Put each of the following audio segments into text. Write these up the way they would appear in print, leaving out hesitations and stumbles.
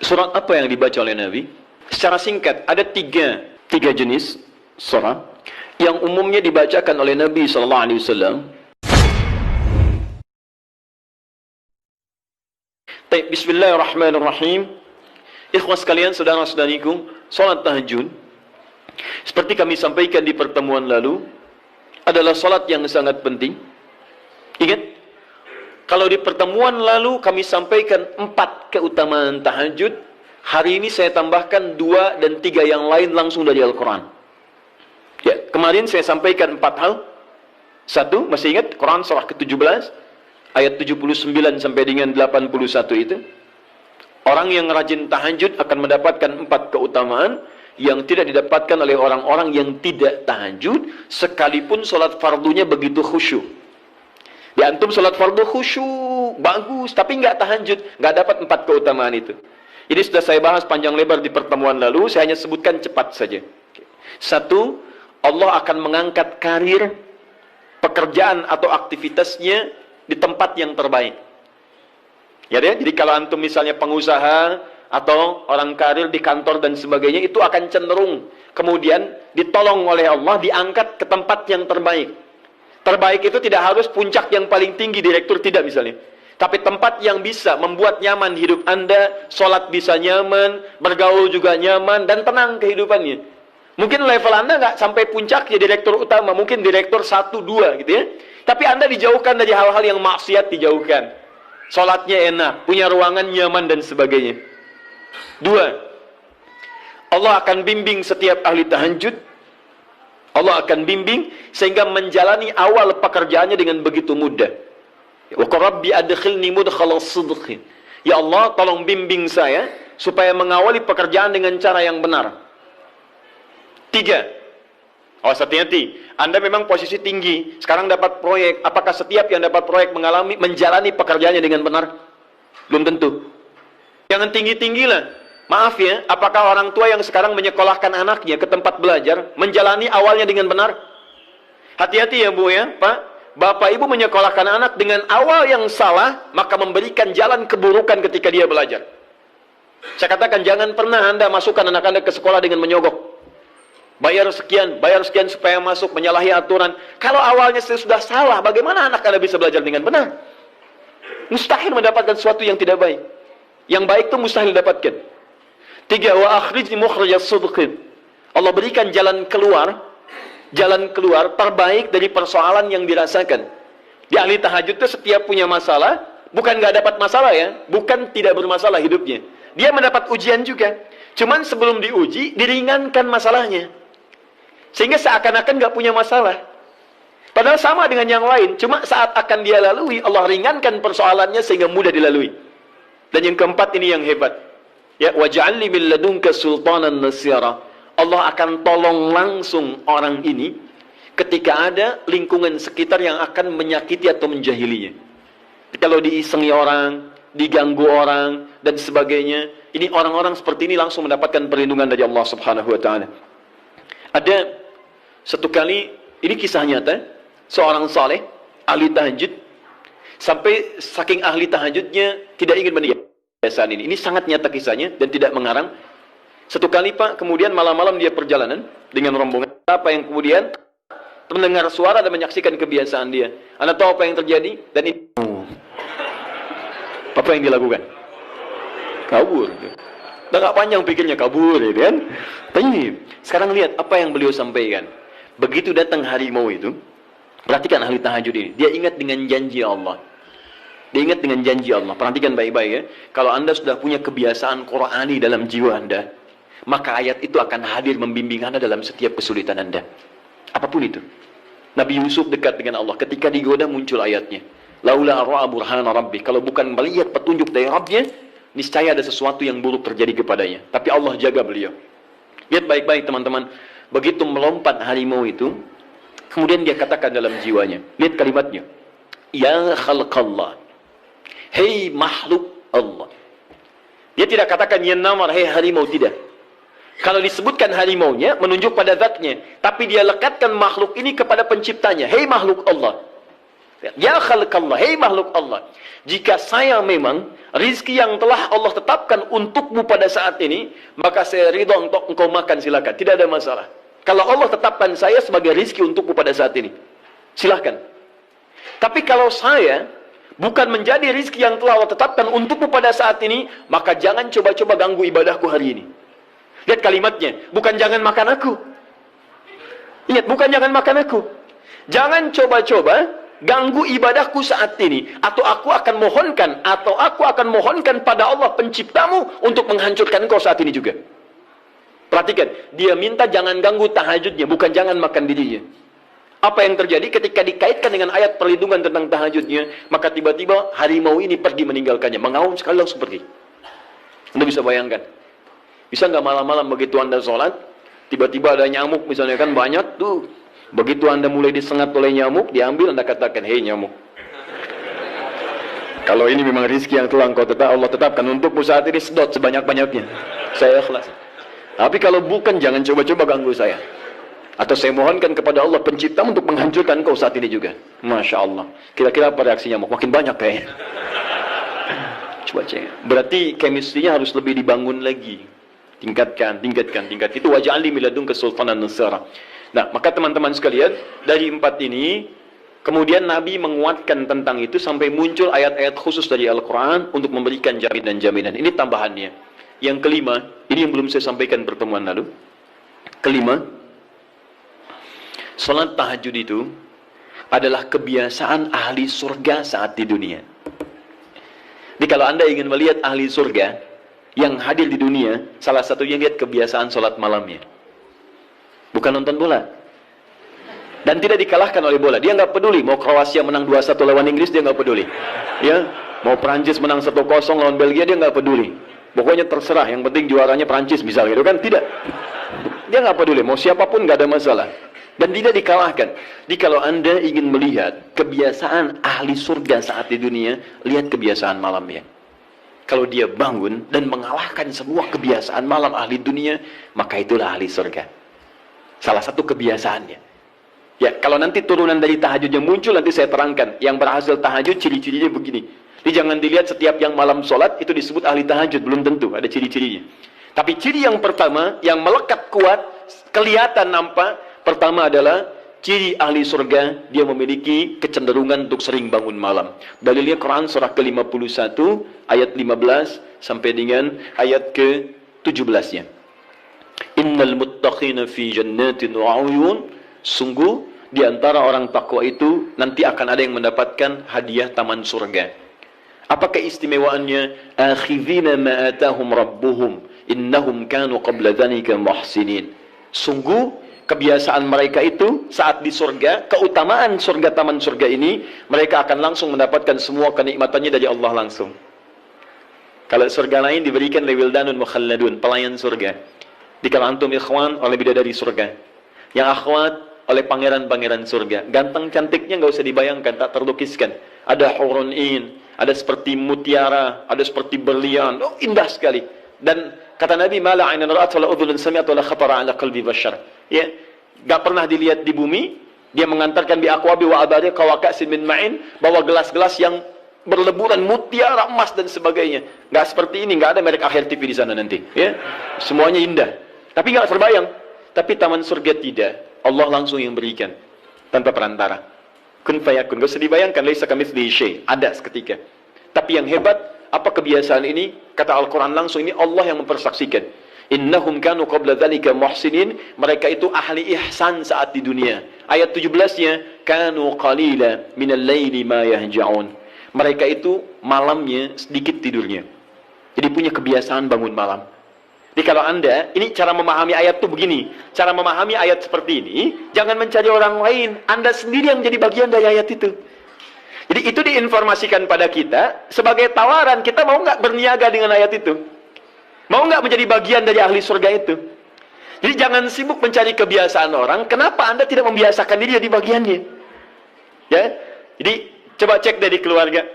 Surat apa yang dibaca oleh Nabi? Secara singkat, ada tiga jenis surat yang umumnya dibacakan oleh Nabi SAW. Bismillahirrahmanirrahim. Ikhwas sekalian, saudara-saudariku, salat tahajud, seperti kami sampaikan di pertemuan lalu, adalah salat yang sangat penting. Ingat, kalau di pertemuan lalu kami sampaikan 4 keutamaan tahajud, hari ini saya tambahkan 2 dan 3 yang lain langsung dari Al-Quran. Ya, kemarin saya sampaikan 4 hal. 1, masih ingat Quran surah ke-17 ayat 79 sampai dengan 81 itu. Orang yang rajin tahajud akan mendapatkan 4 keutamaan yang tidak didapatkan oleh orang-orang yang tidak tahajud, sekalipun solat fardunya begitu khusyuk. Di antum solat fardu khusyuk, bagus, tapi nggak tahajud, nggak dapat 4 keutamaan itu. Ini sudah saya bahas panjang lebar di pertemuan lalu, saya hanya sebutkan cepat saja. 1, Allah akan mengangkat karir, pekerjaan atau aktivitasnya di tempat yang terbaik. Ya, jadi kalau antum misalnya pengusaha atau orang karir di kantor dan sebagainya, itu akan cenderung kemudian ditolong oleh Allah, diangkat ke tempat yang terbaik. Terbaik itu tidak harus puncak yang paling tinggi, direktur, tidak misalnya. Tapi tempat yang bisa membuat nyaman hidup Anda, sholat bisa nyaman, bergaul juga nyaman, dan tenang kehidupannya. Mungkin level Anda nggak sampai puncak ya direktur utama, mungkin direktur 1, 2 gitu ya. Tapi Anda dijauhkan dari hal-hal yang maksiat, dijauhkan. Sholatnya enak, punya ruangan nyaman dan sebagainya. 2, Allah akan bimbing setiap ahli tahajud. Allah akan bimbing sehingga menjalani awal pekerjaannya dengan begitu mudah. Wa rabbi adkhilni mudkhala sidqin. Ya Allah, tolong bimbing saya supaya mengawali pekerjaan dengan cara yang benar. 3, awas hati-hati. Anda memang posisi tinggi, sekarang dapat proyek. Apakah setiap yang dapat proyek menjalani pekerjaannya dengan benar? Belum tentu. Jangan tinggi-tinggi lah. Maaf ya, apakah orang tua yang sekarang menyekolahkan anaknya ke tempat belajar menjalani awalnya dengan benar? Hati-hati ya Bu ya, Pak. Bapak Ibu menyekolahkan anak dengan awal yang salah, maka memberikan jalan keburukan ketika dia belajar. Saya katakan, jangan pernah Anda masukkan anak Anda ke sekolah dengan menyogok. Bayar sekian supaya masuk, menyalahi aturan. Kalau awalnya sudah salah, bagaimana anak Anda bisa belajar dengan benar? Mustahil mendapatkan sesuatu yang tidak baik. Yang baik itu mustahil didapatkan. 3, wa akhrijni mukhrajas sidqin. Allah berikan jalan keluar terbaik dari persoalan yang dirasakan. Di ahli tahajud itu setiap punya masalah, bukan nggak dapat masalah ya, bukan tidak bermasalah hidupnya. Dia mendapat ujian juga. Cuman sebelum diuji, diringankan masalahnya. Sehingga seakan-akan nggak punya masalah. Padahal sama dengan yang lain, cuma saat akan dia lalui, Allah ringankan persoalannya sehingga mudah dilalui. Dan yang keempat ini yang hebat. Ya, waj'alni min ladunka sultanan nasira. Allah akan tolong langsung orang ini ketika ada lingkungan sekitar yang akan menyakiti atau menjahilinya. Kalau diisengi orang, diganggu orang dan sebagainya, ini orang-orang seperti ini langsung mendapatkan perlindungan dari Allah Subhanahu wa taala. Ada satu kali, ini kisah nyata, seorang saleh ahli tahajud, sampai saking ahli tahajudnya tidak ingin meninggalkan kebiasaan ini. Ini sangat nyata kisahnya dan tidak mengarang. Satu kali Pak, kemudian malam-malam dia perjalanan dengan rombongan. Apa yang kemudian mendengar suara dan menyaksikan kebiasaan dia. Anda tahu apa yang terjadi? Dan itu apa yang dilakukan? Kabur. Udah gak panjang pikirnya, kabur ya kan? Tapi sekarang lihat apa yang beliau sampaikan. Begitu datang harimau itu, perhatikan ahli tahajud ini. Dia ingat dengan janji Allah. Dia ingat dengan janji Allah. Perhatikan baik-baik ya. Kalau Anda sudah punya kebiasaan Qur'ani dalam jiwa Anda, maka ayat itu akan hadir membimbing Anda dalam setiap kesulitan Anda. Apapun itu. Nabi Yusuf dekat dengan Allah. Ketika digoda muncul ayatnya. Laula ra'a burhana rabbi. Kalau bukan melihat petunjuk dari Rabbnya, niscaya ada sesuatu yang buruk terjadi kepadanya. Tapi Allah jaga beliau. Lihat baik-baik teman-teman. Begitu melompat harimau itu, kemudian dia katakan dalam jiwanya. Lihat kalimatnya. Ya khalqallah. Hei makhluk Allah. Dia tidak katakan ya namar, hei harimau, tidak. Kalau disebutkan harimaunya, menunjuk pada zatnya. Tapi dia lekatkan makhluk ini kepada penciptanya. Hei makhluk Allah. Ya khalqallah, hei makhluk Allah. Jika saya memang rizki yang telah Allah tetapkan untukmu pada saat ini, maka saya ridho untuk engkau makan, silakan. Tidak ada masalah. Kalau Allah tetapkan saya sebagai rizki untukmu pada saat ini, silakan. Tapi kalau saya bukan menjadi rizki yang telah Allah tetapkan untukmu pada saat ini, maka jangan coba-coba ganggu ibadahku hari ini. Lihat kalimatnya, bukan jangan makan aku. Ingat, bukan jangan makan aku. Jangan coba-coba ganggu ibadahku saat ini, atau aku akan mohonkan pada Allah penciptamu untuk menghancurkan engkau saat ini juga. Perhatikan, dia minta jangan ganggu tahajudnya, bukan jangan makan dirinya. Apa yang terjadi ketika dikaitkan dengan ayat perlindungan tentang tahajudnya, maka tiba-tiba harimau ini pergi meninggalkannya, mengaum sekali langsung pergi. Anda bisa bayangkan, bisa nggak malam-malam begitu Anda sholat, tiba-tiba ada nyamuk misalnya, kan banyak tuh. Begitu Anda mulai disengat oleh nyamuk, diambil, Anda katakan, hei nyamuk, kalau ini memang rizki yang telah Allah tetapkan untukmu saat ini, sedot sebanyak-banyaknya, saya ikhlas. Tapi kalau bukan, jangan coba-coba ganggu saya. Atau saya mohonkan kepada Allah pencipta untuk menghancurkan kau saat ini juga. Masya Allah. Kira-kira apa reaksi nyamuk? Makin banyak kayaknya. Coba cek. Berarti chemistry-nya harus lebih dibangun lagi. Tingkatkan. Itu waj'alni min ladunka sultanan nasira. Nah, maka teman-teman sekalian, dari 4 ini, kemudian Nabi menguatkan tentang itu sampai muncul ayat-ayat khusus dari Al-Quran untuk memberikan jaminan-jaminan. Ini tambahannya. Yang kelima, ini yang belum saya sampaikan pertemuan lalu. Kelima, salat tahajud itu adalah kebiasaan ahli surga saat di dunia. Jadi kalau Anda ingin melihat ahli surga yang hadir di dunia, salah satunya lihat kebiasaan salat malamnya. Bukan nonton bola. Dan tidak dikalahkan oleh bola. Dia nggak peduli. Mau Kroasia menang 2-1 lawan Inggris, dia nggak peduli. Ya, mau Prancis menang 1-0 lawan Belgia, dia nggak peduli. Pokoknya terserah. Yang penting juaranya Prancis misalnya, gitu kan? Tidak. Dia nggak peduli. Mau siapapun nggak ada masalah. Dan tidak dikalahkan. Jadi kalau Anda ingin melihat kebiasaan ahli surga saat di dunia, lihat kebiasaan malamnya. Kalau dia bangun dan mengalahkan semua kebiasaan malam ahli dunia, maka itulah ahli surga. Salah satu kebiasaannya. Ya, kalau nanti turunan dari tahajud yang muncul, nanti saya terangkan. Yang berhasil tahajud, ciri-cirinya begini. Jadi jangan dilihat setiap yang malam sholat, itu disebut ahli tahajud. Belum tentu, ada ciri-cirinya. Tapi ciri yang pertama, yang melekat kuat, kelihatan nampak, pertama adalah, ciri ahli surga, dia memiliki kecenderungan untuk sering bangun malam. Dalilnya Quran surah ke-51, ayat 15, sampai dengan ayat ke-17-nya. Innal muttaqina fi jannatin wa 'uyun. Sungguh di antara orang takwa itu nanti akan ada yang mendapatkan hadiah taman surga. Apa keistimewaannya? Akhidhina ma atahum rabbuhum innahum kanu qabla dzalika muhsinin. Sungguh kebiasaan mereka itu saat di surga, keutamaan surga, taman surga ini, mereka akan langsung mendapatkan semua kenikmatannya dari Allah langsung. Kalau surga lain diberikan lewildanun mukhalladun, pelayan surga. Di kalau antum ikhwan oleh bidadari surga, yang akhwat oleh pangeran-pangeran surga. Ganteng cantiknya nggak usah dibayangkan, tak terlukiskan. Ada hurun in, ada seperti mutiara, ada seperti berlian. Oh, indah sekali. Dan kata Nabi, "Ma la 'ainun ra'at wa la udhunun sami'at wa la khatara 'ala qalbi bashar." Ya, enggak pernah dilihat di bumi. Dia mengantarkan bi aqwabi wa abariq wa ka'sin min ma'in, bawa gelas-gelas yang berleburan mutiara, emas dan sebagainya. Enggak seperti ini, enggak ada merek Akhir TV di sana nanti, ya. Semuanya indah. Tapi enggak terbayang. Tapi taman surga tidak. Allah langsung yang berikan tanpa perantara. Kun fayakun. Enggak usah dibayangkan, laisa kamitslihi syai'. Ada seketika. Tapi yang hebat, apa kebiasaan ini? Kata Al-Quran langsung, ini Allah yang mempersaksikan. Innahum kanu qabla dzalika muhsinin. Mereka itu ahli ihsan saat di dunia. Ayat 17-nya, kanu qalila minal laili ma yahja'un. Mereka itu malamnya sedikit tidurnya. Jadi punya kebiasaan bangun malam. Jadi kalau Anda, ini cara memahami ayat itu begini. Cara memahami ayat seperti ini, jangan mencari orang lain. Anda sendiri yang jadi bagian dari ayat itu. Jadi itu diinformasikan pada kita sebagai tawaran, kita mau nggak berniaga dengan ayat itu? Mau nggak menjadi bagian dari ahli surga itu? Jadi jangan sibuk mencari kebiasaan orang. Kenapa Anda tidak membiasakan diri jadi bagiannya? Ya, jadi coba cek dari keluarga.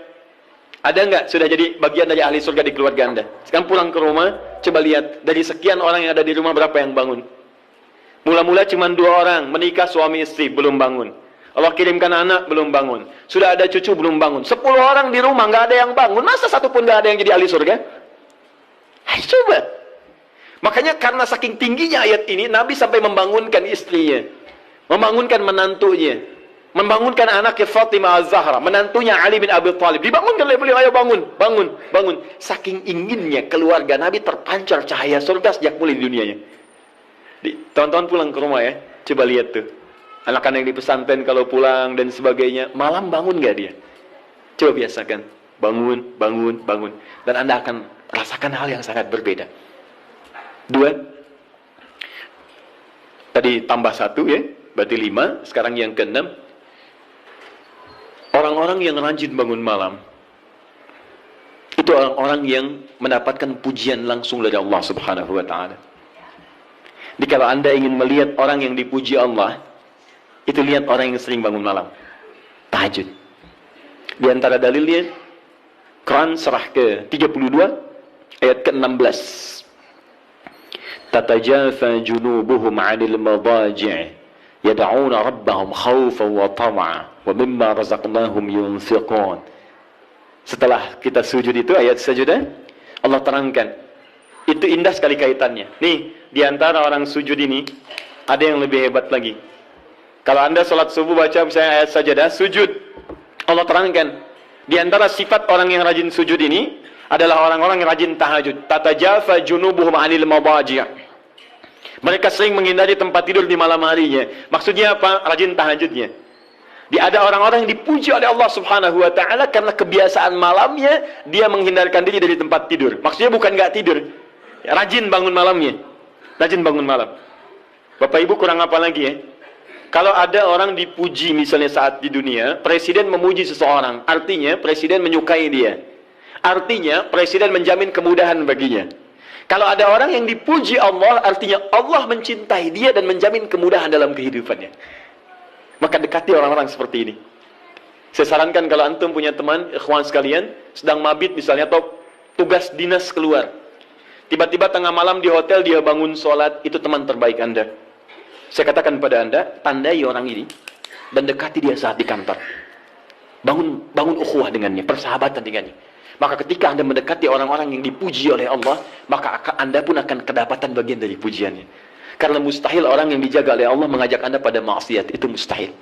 Ada nggak sudah jadi bagian dari ahli surga di keluarga Anda? Sekarang pulang ke rumah, coba lihat dari sekian orang yang ada di rumah berapa yang bangun? Mula-mula cuma 2 orang, menikah suami istri belum bangun. Allah kirimkan anak, belum bangun. Sudah ada cucu, belum bangun. 10 orang di rumah, nggak ada yang bangun. Masa satu pun nggak ada yang jadi ahli surga? Coba. Makanya karena saking tingginya ayat ini, Nabi sampai membangunkan istrinya. Membangunkan menantunya. Membangunkan anaknya Fatimah Az-Zahra. Menantunya Ali bin Abi Thalib. Dibangunkan oleh beliau, ayo bangun, bangun, bangun. Saking inginnya keluarga Nabi terpancar cahaya surga sejak mulai di dunianya. Teman-teman pulang ke rumah ya. Coba lihat tuh. Anak-anak yang di pesantren kalau pulang dan sebagainya, malam bangun gak dia? Coba biasakan. Bangun, bangun, bangun. Dan Anda akan rasakan hal yang sangat berbeda. 2. Tadi tambah 1 ya. Berarti 5. Sekarang yang ke-6. Orang-orang yang rajin bangun malam. Itu orang-orang yang mendapatkan pujian langsung dari Allah Subhanahu wa ta'ala. Jadi kalau Anda ingin melihat orang yang dipuji Allah, itu lihat orang yang sering bangun malam. Tahajud. Di antara dalilnya, Quran surah ke-32, ayat ke-16. Tatajafa junubuhum 'anil madaji' yad'una rabbahum khawfan wa tam'a wa mimma razaqnahum yunfiqun. Setelah kita sujud itu, ayat sajadah, Allah terangkan. Itu indah sekali kaitannya. Nih, di antara orang sujud ini, ada yang lebih hebat lagi. Kalau Anda sholat subuh baca misalnya ayat sajadah, sujud. Allah terangkan. Di antara sifat orang yang rajin sujud ini, adalah orang-orang yang rajin tahajud. Tatajafa junubuhum 'anil madaji'. Mereka sering menghindari tempat tidur di malam harinya. Maksudnya apa? Rajin tahajudnya. Ada orang-orang yang dipuji oleh Allah Subhanahu wa ta'ala karena kebiasaan malamnya, dia menghindarkan diri dari tempat tidur. Maksudnya bukan nggak tidur. Rajin bangun malamnya. Rajin bangun malam. Bapak Ibu kurang apa lagi ya? Kalau ada orang dipuji misalnya saat di dunia, presiden memuji seseorang, artinya presiden menyukai dia. Artinya presiden menjamin kemudahan baginya. Kalau ada orang yang dipuji Allah, artinya Allah mencintai dia dan menjamin kemudahan dalam kehidupannya. Maka dekati orang-orang seperti ini. Saya sarankan kalau antum punya teman, ikhwan sekalian, sedang mabit misalnya, atau tugas dinas keluar. Tiba-tiba tengah malam di hotel dia bangun sholat, itu teman terbaik Anda. Saya katakan pada Anda, tandai orang ini dan dekati dia saat di kantor. Bangun ukhuwah dengannya, persahabatan dengannya. Maka ketika Anda mendekati orang-orang yang dipuji oleh Allah, maka Anda pun akan kedapatan bagian dari pujiannya. Karena mustahil orang yang dijaga oleh Allah mengajak Anda pada maksiat, itu mustahil.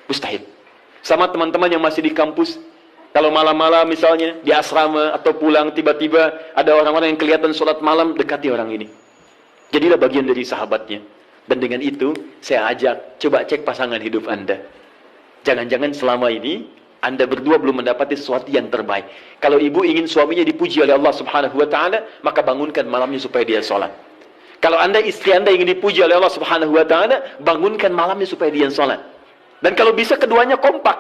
Mustahil. Sama teman-teman yang masih di kampus, kalau malam-malam misalnya di asrama atau pulang tiba-tiba ada orang-orang yang kelihatan sholat malam, dekati orang ini. Jadilah bagian dari sahabatnya. Dan dengan itu, saya ajak, coba cek pasangan hidup Anda. Jangan-jangan selama ini, Anda berdua belum mendapati sesuatu yang terbaik. Kalau ibu ingin suaminya dipuji oleh Allah Subhanahu wa ta'ala, maka bangunkan malamnya supaya dia sholat. Kalau Anda, istri Anda ingin dipuji oleh Allah Subhanahu wa ta'ala, bangunkan malamnya supaya dia sholat. Dan kalau bisa keduanya kompak.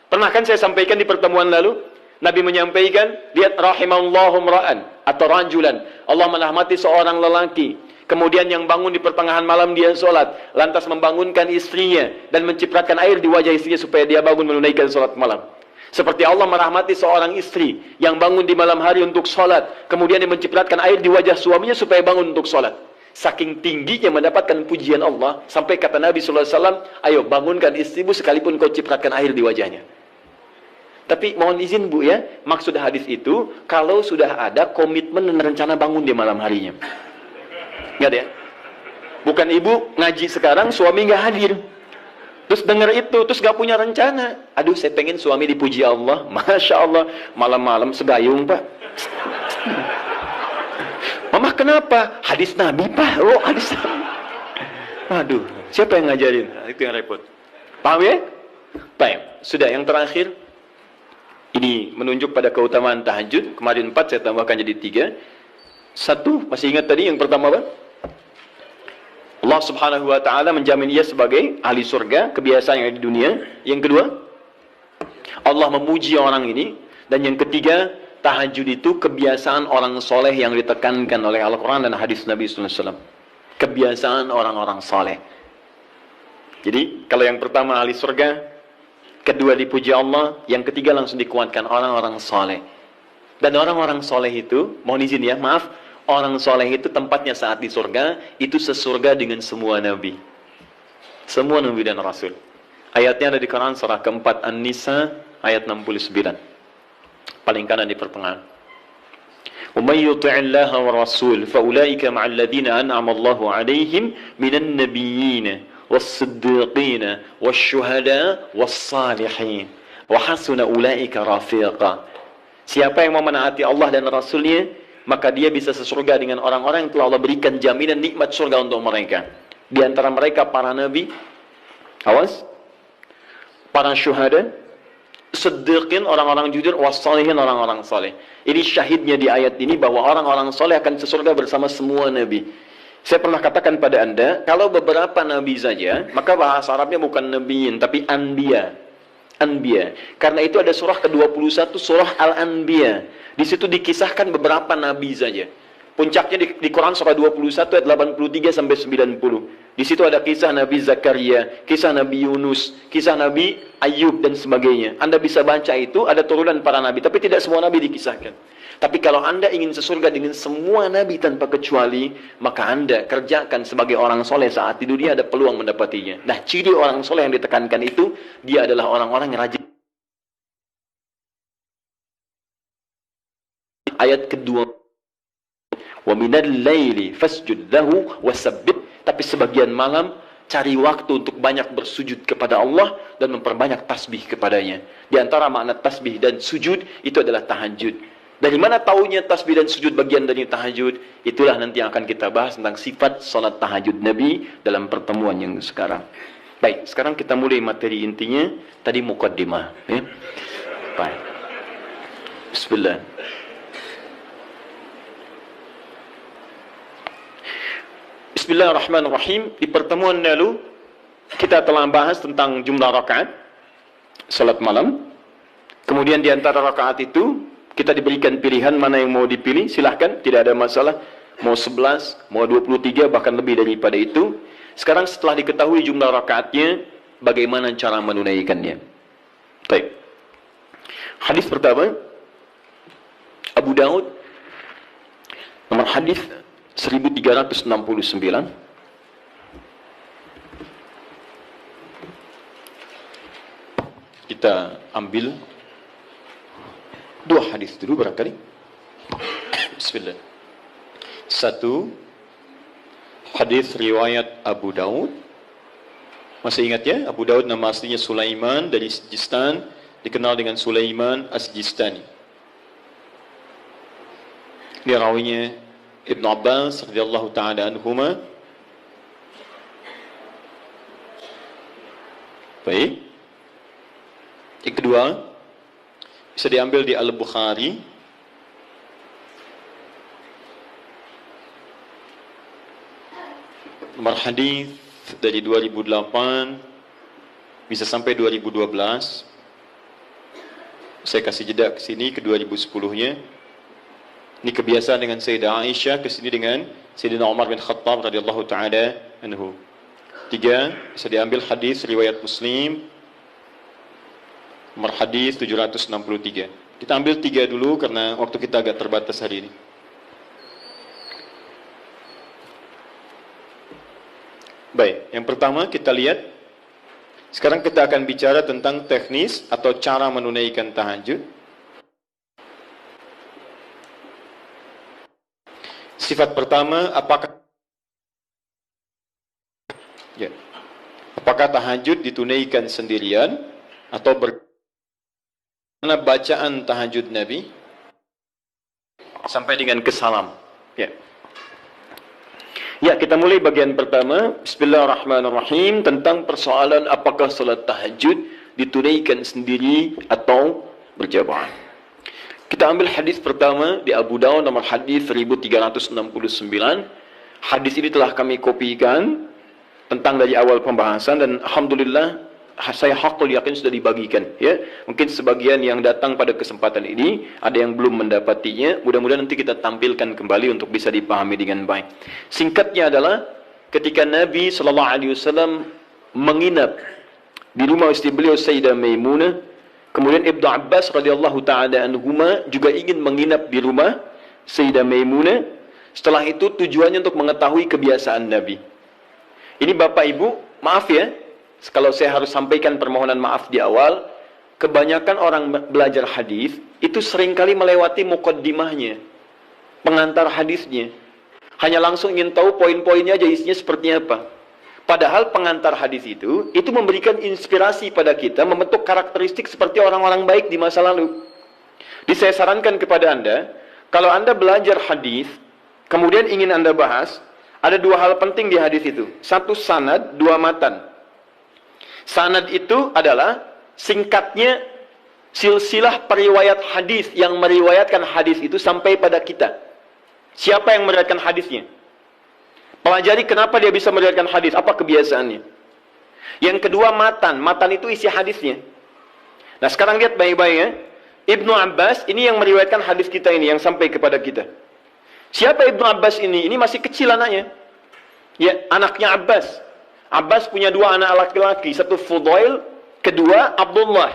Pernah kan saya sampaikan di pertemuan lalu, Nabi menyampaikan, lihat rahimallahu ra'an atau rajulan. Allah merahmati seorang lelaki. Kemudian yang bangun di pertengahan malam dia sholat. Lantas membangunkan istrinya. Dan mencipratan air di wajah istrinya supaya dia bangun menunaikan sholat malam. Seperti Allah merahmati seorang istri. Yang bangun di malam hari untuk sholat. Kemudian dia mencipratan air di wajah suaminya supaya bangun untuk sholat. Saking tingginya mendapatkan pujian Allah. Sampai kata Nabi SAW, ayo bangunkan istrimu sekalipun kau cipratkan air di wajahnya. Tapi mohon izin Bu ya. Maksud hadis itu, kalau sudah ada komitmen dan rencana bangun di malam harinya. Nggak ada ya? Bukan ibu ngaji sekarang, suami nggak hadir. Terus dengar itu, terus nggak punya rencana. Aduh, saya pengen suami dipuji Allah. Masya Allah, malam-malam segayung Pak. Mama kenapa? Hadis Nabi Pak. Oh, hadis Nabi. Aduh, siapa yang ngajarin? Itu yang repot. Paham ya? Baik, sudah yang terakhir. Ini menunjuk pada keutamaan tahajud. Kemarin 4, saya tambahkan jadi 3. 1, masih ingat tadi yang pertama apa? Allah Subhanahu wa ta'ala menjamin ia sebagai ahli surga, kebiasaan yang ada di dunia. Yang kedua, Allah memuji orang ini. Dan yang ketiga, tahajud itu kebiasaan orang soleh yang ditekankan oleh Al-Quran dan hadis Nabi SAW. Kebiasaan orang-orang soleh. Jadi, kalau yang pertama ahli surga, kedua dipuji Allah, yang ketiga langsung dikuatkan orang-orang soleh. Dan orang-orang soleh itu, mohon izin ya, maaf, orang soleh itu tempatnya saat di surga, itu sesurga dengan semua nabi. Semua nabi dan rasul. Ayatnya ada di Quran surah keempat An-Nisa ayat 69. Paling kanan di pertengahan. وَمَنْ يُطِعِ اللَّهَ وَرَسُولَهُ فَأُولَئِكَ مَعَ الَّذِينَ أَنْعَمَ اللَّهُ عَلَيْهِمْ مِنَ النَّبِيِّينَ وَالصِّدِّيقِينَ وَالشُّهَدَاءِ وَالصَّالِحِينَ وَحَسُنَ أُولَئِكَ رَفِيقًا. Siapa yang mau menaati Allah dan Rasul-Nya, maka dia bisa sesurga dengan orang-orang yang telah Allah berikan jaminan nikmat surga untuk mereka. Di antara mereka para nabi, awas, para syuhada, siddiqin, orang-orang jujur, wassalihin, orang-orang saleh. Ini syahidnya di ayat ini bahwa orang-orang saleh akan sesurga bersama semua nabi. Saya pernah katakan pada Anda, kalau beberapa nabi saja, maka bahasa Arabnya bukan nabiyin, tapi anbiya. Anbiya. Karena itu ada surah ke-21, surah Al-Anbiya. Di situ dikisahkan beberapa nabi saja. Puncaknya di Quran surah 21 ayat 83 sampai 90. Di situ ada kisah Nabi Zakaria, kisah Nabi Yunus, kisah Nabi Ayub dan sebagainya. Anda bisa baca itu, ada turunan para nabi, tapi tidak semua nabi dikisahkan. Tapi kalau Anda ingin sesurga dengan semua nabi tanpa kecuali, maka Anda kerjakan sebagai orang soleh saat di dunia, ada peluang mendapatinya. Nah, ciri orang soleh yang ditekankan itu, dia adalah orang-orang yang rajin. Ayat kedua, wa minal laili fasjud lahu wasabbih. Tapi sebagian malam cari waktu untuk banyak bersujud kepada Allah dan memperbanyak tasbih kepadanya. Di antara makna tasbih dan sujud itu adalah tahajud. Dari mana taunya tasbih dan sujud bagian dari tahajud? Itulah nanti yang akan kita bahas tentang sifat salat tahajud Nabi dalam pertemuan yang sekarang. Baik, sekarang kita mulai materi intinya. Tadi muqaddimah, ya. Baik. Bismillah. Bismillahirrahmanirrahim. Di pertemuan lalu kita telah bahas tentang jumlah rakaat salat malam. Kemudian di antara rakaat itu kita diberikan pilihan mana yang mau dipilih, silahkan, tidak ada masalah. Mau 11, mau 23, bahkan lebih daripada itu. Sekarang setelah diketahui jumlah rakaatnya, bagaimana cara menunaikannya? Baik. Hadis pertama, Abu Daud, nomor hadis 1369. Kita ambil dua hadis dulu barangkali. Bismillah. Satu, hadis riwayat Abu Daud. Masih ingat ya? Abu Daud nama aslinya Sulaiman dari Sijistan, dikenal dengan Sulaiman As-Sijistani. Dia rawinya Ibn Abbas radhiyallahu ta'ala anhuma. Baik. Yang kedua, bisa diambil di Al-Bukhari. Nomor hadis dari 2008 bisa sampai 2012. Saya kasih jeda ke sini ke 2010-nya. Ini kebiasaan dengan Sayyidah Aisyah, ke sini dengan Sayyidina Umar bin Khattab radhiyallahu taala anhu. Tiga, bisa diambil hadis riwayat Muslim nomor hadis 763. Kita ambil tiga dulu karena waktu kita agak terbatas hari ini. Baik, yang pertama kita lihat. Sekarang kita akan bicara tentang teknis atau cara menunaikan tahajud. Sifat pertama, apakah tahajud ditunaikan sendirian atau bagaimana bacaan tahajud Nabi sampai dengan ke salam. Ya, kita mulai bagian pertama. Bismillahirrahmanirrahim, tentang persoalan apakah salat tahajud ditunaikan sendiri atau berjamaah. Kita ambil hadis pertama di Abu Daud nomor hadis 1369. Hadis ini telah kami kopikan tentang dari awal pembahasan dan alhamdulillah saya hakul yakin sudah dibagikan, ya. Mungkin sebagian yang datang pada kesempatan ini ada yang belum mendapatinya. Mudah-mudahan nanti kita tampilkan kembali untuk bisa dipahami dengan baik. Singkatnya adalah ketika Nabi sallallahu alaihi wasallam menginap di rumah istri beliau Sayyidah Maimunah, kemudian Ibnu Abbas radhiyallahu taala anhuma juga ingin menginap di rumah Sayyidah Maimunah. Setelah itu tujuannya untuk mengetahui kebiasaan Nabi. Ini Bapak Ibu, maaf ya, kalau saya harus sampaikan permohonan maaf di awal, kebanyakan orang belajar hadis itu seringkali melewati muqaddimahnya, pengantar hadisnya. Hanya langsung ingin tahu poin-poinnya aja isinya seperti apa. Padahal pengantar hadis itu memberikan inspirasi pada kita membentuk karakteristik seperti orang-orang baik di masa lalu. Jadi saya sarankan kepada Anda, kalau Anda belajar hadis, kemudian ingin Anda bahas, ada dua hal penting di hadis itu. Satu sanad, dua matan. Sanad itu adalah singkatnya silsilah periwayat hadis yang meriwayatkan hadis itu sampai pada kita. Siapa yang meriwayatkan hadisnya? Pelajari kenapa dia bisa meriwayatkan hadis, apa kebiasaannya. Yang kedua matan. Matan itu isi hadisnya. Nah sekarang lihat baik-baik ya. Ibnu Abbas ini yang meriwayatkan hadis kita ini, yang sampai kepada kita. Siapa Ibnu Abbas ini? Ini masih kecil anaknya. Ya, anaknya Abbas. Abbas punya dua anak laki-laki, satu Fudail, kedua Abdullah.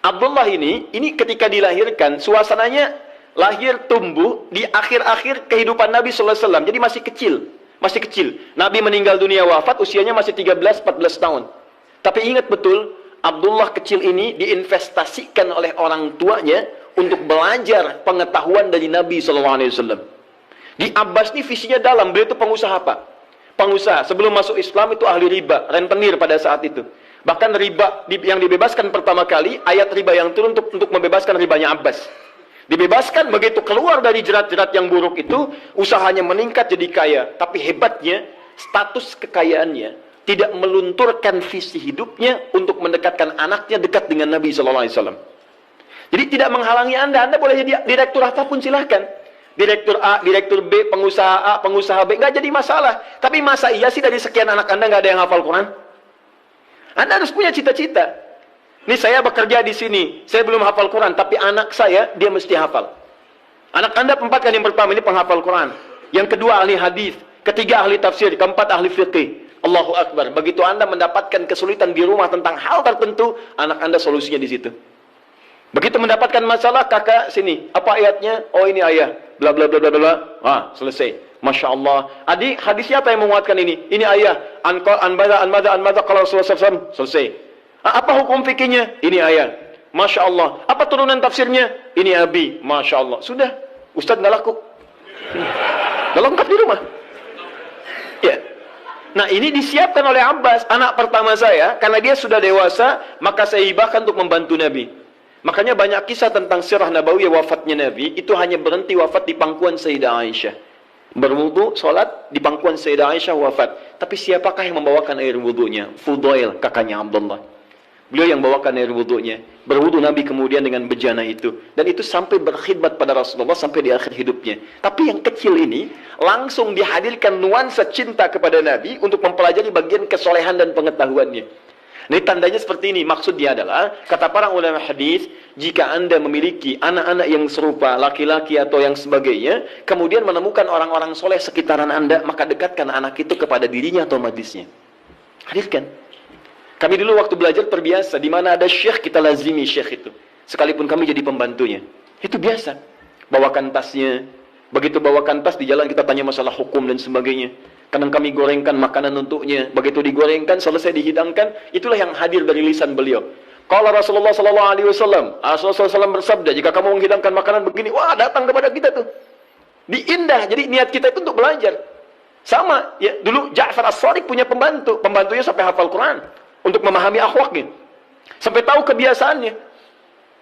Abdullah ini ketika dilahirkan, suasananya lahir tumbuh di akhir-akhir kehidupan Nabi sallallahu alaihi wasallam. Jadi masih kecil. Nabi meninggal dunia wafat usianya masih 13-14 tahun. Tapi ingat betul, Abdullah kecil ini diinvestasikan oleh orang tuanya untuk belajar pengetahuan dari Nabi sallallahu alaihi wasallam. Di Abbas ini visinya dalam, beliau itu pengusaha apa? Pengusaha, sebelum masuk Islam itu ahli riba, rentenir pada saat itu. Bahkan riba yang dibebaskan pertama kali, ayat riba yang turun untuk membebaskan ribanya Abbas. Dibebaskan, begitu keluar dari jerat-jerat yang buruk itu, usahanya meningkat jadi kaya. Tapi hebatnya, status kekayaannya tidak melunturkan visi hidupnya untuk mendekatkan anaknya dekat dengan Nabi SAW. Jadi tidak menghalangi Anda boleh jadi direktur apapun silahkan. Direktur A, direktur B, pengusaha A, pengusaha B, nggak jadi masalah. Tapi masa iya sih dari sekian anak Anda nggak ada yang hafal Quran? Anda harus punya cita-cita. Nih saya bekerja di sini, saya belum hafal Quran, tapi anak saya dia mesti hafal. Anak Anda empatkan, yang pertama ini penghafal Quran, yang kedua ahli hadis, ketiga ahli tafsir, keempat ahli fiqih. Allahu Akbar. Begitu Anda mendapatkan kesulitan di rumah tentang hal tertentu, anak Anda solusinya di situ. Begitu mendapatkan masalah, kakak sini, apa ayatnya? Oh ini ayat, bla bla bla bla bla. Selesai. Masya Allah. Adik, hadisnya apa yang menguatkan ini? Ini ayat. Anmada kalau selesai. Selesai. Apa hukum fikihnya? Ini ayat. Masya Allah. Apa turunan tafsirnya? Ini abi. Masya Allah. Sudah. Ustaz nggak laku. Nggak lengkap di rumah. Ya. Nah ini disiapkan oleh Abbas, anak pertama saya. Karena dia sudah dewasa, maka saya hibahkan untuk membantu Nabi. Makanya banyak kisah tentang sirah Nabawiyah wafatnya Nabi, itu hanya berhenti wafat di pangkuan Sayyidah Aisyah. Berwudu, sholat, di pangkuan Sayyidah Aisyah wafat. Tapi siapakah yang membawakan air wudunya? Fudail, kakaknya Abdullah. Beliau yang bawakan air wudunya. Berwudu Nabi kemudian dengan bejana itu. Dan itu sampai berkhidmat pada Rasulullah sampai di akhir hidupnya. Tapi yang kecil ini, langsung dihadirkan nuansa cinta kepada Nabi untuk mempelajari bagian kesolehan dan pengetahuannya. Ini tandanya seperti ini. Maksudnya adalah, kata para ulama hadis, jika Anda memiliki anak-anak yang serupa, laki-laki atau yang sebagainya, kemudian menemukan orang-orang soleh sekitaran Anda, maka dekatkan anak itu kepada dirinya atau majlisnya. Hadirkan. Kami dulu waktu belajar terbiasa, di mana ada syekh, kita lazimi syekh itu. Sekalipun kami jadi pembantunya. Itu biasa. Bawakan tasnya. Begitu bawakan tas, di jalan kita tanya masalah hukum dan sebagainya. Kadang kami gorengkan makanan untuknya. Begitu digorengkan, selesai dihidangkan, itulah yang hadir dari lisan beliau. Kalau Rasulullah SAW, Rasulullah SAW bersabda, jika kamu menghidangkan makanan begini, wah datang kepada kita tuh. Diindah, jadi niat kita itu untuk belajar. Sama, ya dulu Ja'far As-Shadiq punya pembantu. Pembantunya sampai hafal Quran. Untuk memahami akhlaknya. Sampai tahu kebiasaannya.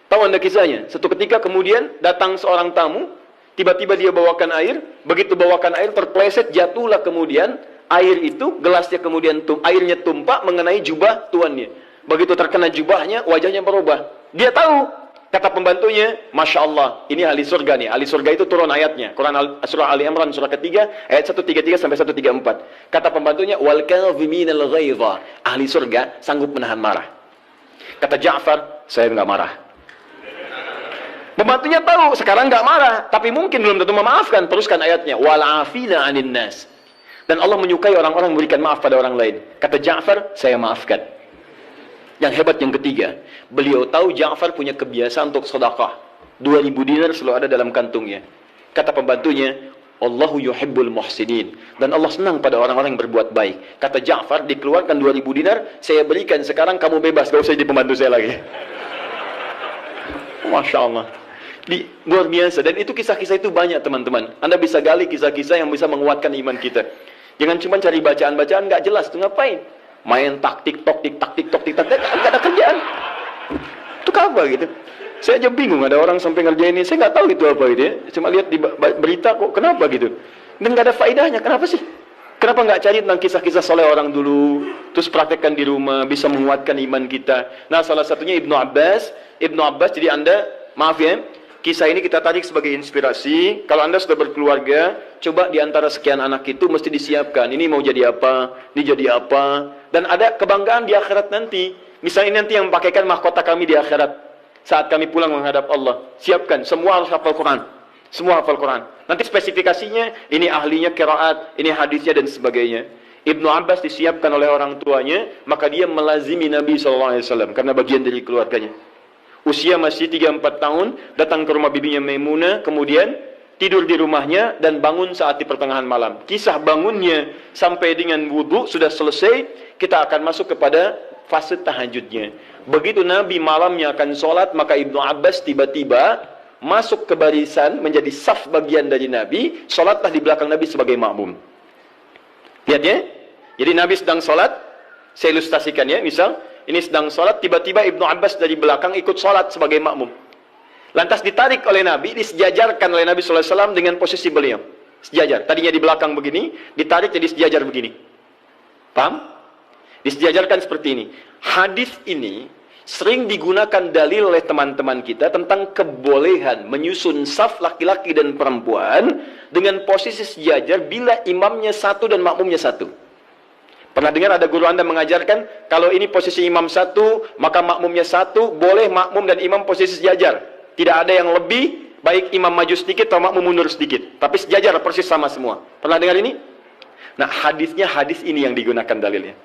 Tahu Anda kisahnya? Satu ketika kemudian datang seorang tamu, tiba-tiba dia bawakan air, begitu bawakan air terpleset, jatuhlah kemudian air itu, gelasnya kemudian airnya tumpah mengenai jubah tuannya. Begitu terkena jubahnya, wajahnya berubah. Dia tahu, kata pembantunya, Masya Allah, ini ahli surga nih. Ahli surga itu turun ayatnya. Quran surah Ali Imran surah ketiga, ayat 133 sampai 134. Kata pembantunya, wal kadhiminal ghaidha. Ahli surga sanggup menahan marah. Kata Ja'far, saya nggak marah. Pembantunya tahu, sekarang nggak marah, tapi mungkin belum tentu memaafkan. Teruskan ayatnya, wal afina 'anin nas. Dan Allah menyukai orang-orang memberikan maaf pada orang lain. Kata Ja'far, saya maafkan. Yang hebat yang ketiga, beliau tahu Ja'far punya kebiasaan untuk sedekah. 2000 dinar selalu ada dalam kantungnya. Kata pembantunya, Wallahu yuhibbul muhsinin. Dan Allah senang pada orang-orang yang berbuat baik. Kata Ja'far, dikeluarkan 2.000 dinar, saya berikan, sekarang kamu bebas, gak usah jadi pembantu saya lagi. Masya Allah. Luar biasa. Dan itu kisah-kisah itu banyak teman-teman. Anda bisa gali kisah-kisah yang bisa menguatkan iman kita. Jangan cuma cari bacaan-bacaan gak jelas. Itu ngapain? Main tik-tok, tik-tak, gak ada kerjaan. Itu apa gitu? Saya aja bingung, ada orang sampai ngerjain ini, saya nggak tahu itu apa gitu ya. Cuma lihat di berita kok, kenapa gitu. Dan nggak ada faedahnya, kenapa sih? Kenapa nggak cari tentang kisah-kisah soleh orang dulu, terus praktekkan di rumah, bisa menguatkan iman kita. Nah, salah satunya Ibnu Abbas, jadi Anda, maaf ya, kisah ini kita tarik sebagai inspirasi. Kalau Anda sudah berkeluarga, coba di antara sekian anak itu mesti disiapkan. Ini mau jadi apa, ini jadi apa. Dan ada kebanggaan di akhirat nanti. Misalnya nanti yang pakaikan mahkota kami di akhirat. Saat kami pulang menghadap Allah, siapkan, semua harus hafal Quran. Semua hafal Quran. Nanti spesifikasinya, ini ahlinya qiraat, ini hadisnya dan sebagainya. Ibnu Abbas disiapkan oleh orang tuanya, maka dia melazimi Nabi SAW, karena bagian dari keluarganya. Usia masih 3-4 tahun, datang ke rumah bibinya Maimunah, kemudian tidur di rumahnya, dan bangun saat di pertengahan malam. Kisah bangunnya sampai dengan wudhu sudah selesai, kita akan masuk kepada fase tahajudnya. Begitu Nabi malamnya akan sholat, maka Ibnu Abbas tiba-tiba masuk ke barisan, menjadi saf bagian dari Nabi, sholatlah di belakang Nabi sebagai makmum. Lihat ya, jadi Nabi sedang sholat, saya ilustrasikan ya, misal, ini sedang sholat, tiba-tiba Ibnu Abbas dari belakang ikut sholat sebagai makmum. Lantas ditarik oleh Nabi, disejajarkan oleh Nabi SAW dengan posisi beliau. Sejajar, tadinya di belakang begini, ditarik jadi sejajar begini. Paham? Disejajarkan seperti ini. Hadis ini sering digunakan dalil oleh teman-teman kita tentang kebolehan menyusun saf laki-laki dan perempuan dengan posisi sejajar bila imamnya satu dan makmumnya satu. Pernah dengar ada guru Anda mengajarkan, kalau ini posisi imam satu, maka makmumnya satu, boleh makmum dan imam posisi sejajar. Tidak ada yang lebih, baik imam maju sedikit atau makmum mundur sedikit. Tapi sejajar, persis sama semua. Pernah dengar ini? Nah, hadisnya hadis ini yang digunakan dalilnya.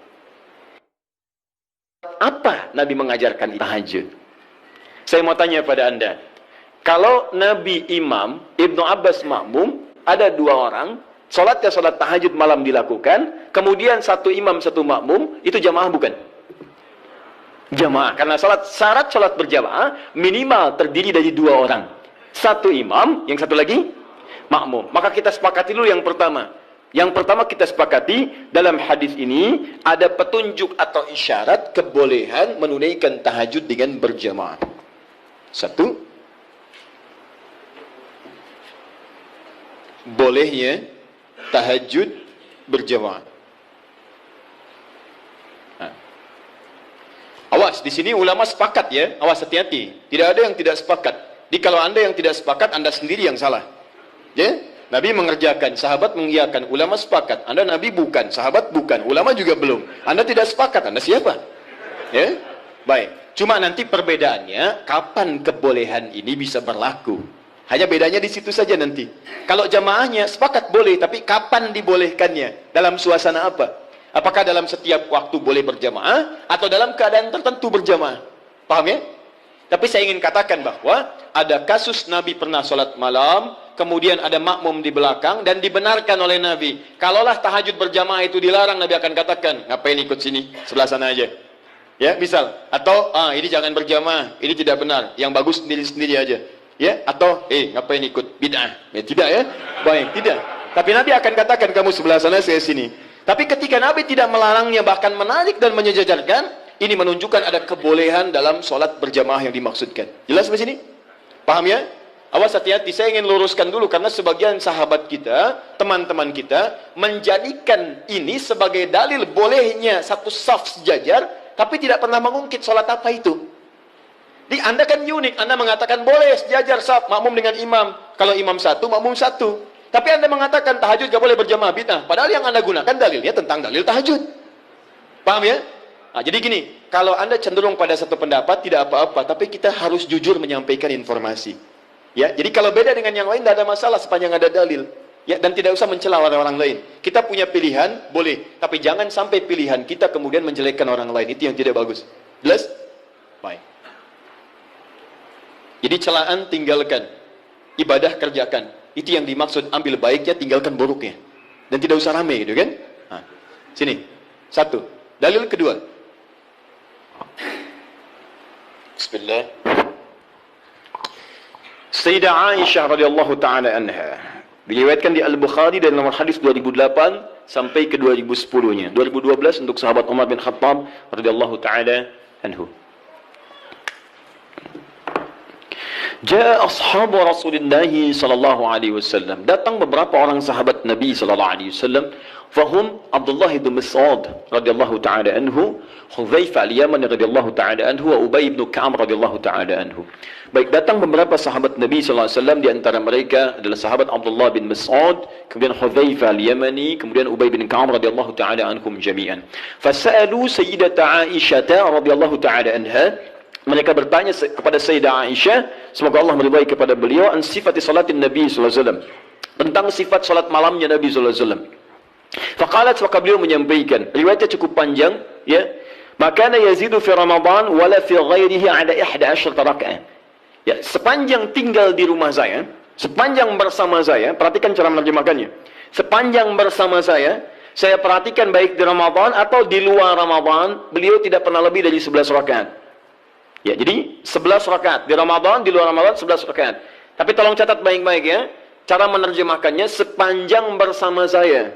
Apa Nabi mengajarkan tahajud? Saya mau tanya pada Anda. Kalau Nabi imam, Ibnu Abbas makmum, ada 2 orang, sholatnya sholat tahajud malam dilakukan, kemudian satu imam, satu makmum, itu jamaah bukan? Jamaah, karena syarat sholat berjamaah minimal terdiri dari 2 orang. Satu imam, yang satu lagi makmum. Maka kita sepakati dulu yang pertama. Yang pertama kita sepakati, dalam hadis ini ada petunjuk atau isyarat kebolehan menunaikan tahajud dengan berjamaah. Satu, bolehnya tahajud berjamaah. Nah. Awas, di sini ulama sepakat ya, awas hati-hati. Tidak ada yang tidak sepakat. Jadi kalau Anda yang tidak sepakat, Anda sendiri yang salah. Ya? Nabi mengerjakan, sahabat mengiyakan, ulama sepakat. Anda Nabi bukan, sahabat bukan, ulama juga belum. Anda tidak sepakat, Anda siapa? Ya? Baik. Cuma nanti perbedaannya, kapan kebolehan ini bisa berlaku. Hanya bedanya di situ saja nanti. Kalau jamaahnya sepakat boleh, tapi kapan dibolehkannya? Dalam suasana apa? Apakah dalam setiap waktu boleh berjamaah, atau dalam keadaan tertentu berjamaah? Paham ya? Tapi saya ingin katakan bahwa ada kasus Nabi pernah sholat malam, kemudian ada makmum di belakang, dan dibenarkan oleh Nabi. Kalaulah tahajud berjamaah itu dilarang, Nabi akan katakan, ngapain ikut sini, sebelah sana aja. Ya, misal. Atau, ini jangan berjamaah, ini tidak benar, yang bagus sendiri-sendiri aja. Ya, atau, ngapain ikut, bid'ah. Ya, tidak ya, baik, tidak. Tapi Nabi akan katakan, kamu sebelah sana, saya sini. Tapi ketika Nabi tidak melarangnya, bahkan menarik dan menyejajarkan, ini menunjukkan ada kebolehan dalam sholat berjamaah yang dimaksudkan. Jelas sampai sini? Paham ya? Awas hati-hati, saya ingin luruskan dulu karena sebagian sahabat kita, teman-teman kita, menjadikan ini sebagai dalil bolehnya satu saf sejajar, tapi tidak pernah mengungkit sholat apa itu. Jadi Anda kan unik, Anda mengatakan boleh sejajar saf, makmum dengan imam. Kalau imam satu, makmum satu. Tapi Anda mengatakan tahajud gak boleh berjamaah, bid'ah. Padahal yang Anda gunakan dalilnya tentang dalil tahajud. Paham ya? Nah, jadi gini, kalau Anda cenderung pada satu pendapat, tidak apa-apa, tapi kita harus jujur menyampaikan informasi. Ya, jadi kalau beda dengan yang lain, tidak ada masalah sepanjang ada dalil. Ya, dan tidak usah mencela orang lain. Kita punya pilihan, boleh. Tapi jangan sampai pilihan kita kemudian menjelekkan orang lain. Itu yang tidak bagus. Jelas? Baik. Jadi celaan tinggalkan. Ibadah kerjakan. Itu yang dimaksud, ambil baiknya, tinggalkan buruknya. Dan tidak usah rame gitu kan. Nah, sini. Satu. Dalil kedua. Bismillah. Sayyidah Aisyah radhiyallahu taala anha. Diriwayatkan di Al-Bukhari dari nomor hadis 2008 sampai ke 2010-nya. 2012 untuk sahabat Umar bin Khattab radhiyallahu taala anhu. Jaa ashabu Rasulullah sallallahu alaihi wasallam. Datang beberapa orang sahabat Nabi sallallahu alaihi wasallam. Fahum Abdullah bin Mas'ud radhiyallahu taala anhu, Hudzaifah al-Yamani radhiyallahu taala anhu, wa Ubay bin Ka'ab radhiyallahu taala anhu. Baik, datang beberapa sahabat Nabi sallallahu alaihi wasallam, di antara mereka adalah sahabat Abdullah bin Mas'ud, kemudian Hudzaifah al-Yamani, kemudian Ubay bin Ka'ab radhiyallahu taala anhum jami'an. Fasa'alu Sayyidata Aisyah radhiyallahu taala anha. Mereka bertanya kepada Sayyidah Aisyah, semoga Allah meridai kepada beliau, an sifati salatin Nabi sallallahu alaihi wasallam, tentang sifat salat malamnya Nabi sallallahu alaihi wasallam. Faqalat, maka beliau menyampaikan, riwayatnya cukup panjang, ya. Maka yazidu fi Ramadan wala fi ghairihi ada 11 rakaat. Ya, sepanjang tinggal di rumah saya, sepanjang bersama saya, perhatikan cara menerjemahkannya. Sepanjang bersama saya perhatikan baik di Ramadan atau di luar Ramadan, beliau tidak pernah lebih dari 11 rakaat. Ya, jadi 11 rakaat di Ramadan, di luar Ramadan 11 rakaat. Tapi tolong catat baik-baik ya, cara menerjemahkannya sepanjang bersama saya.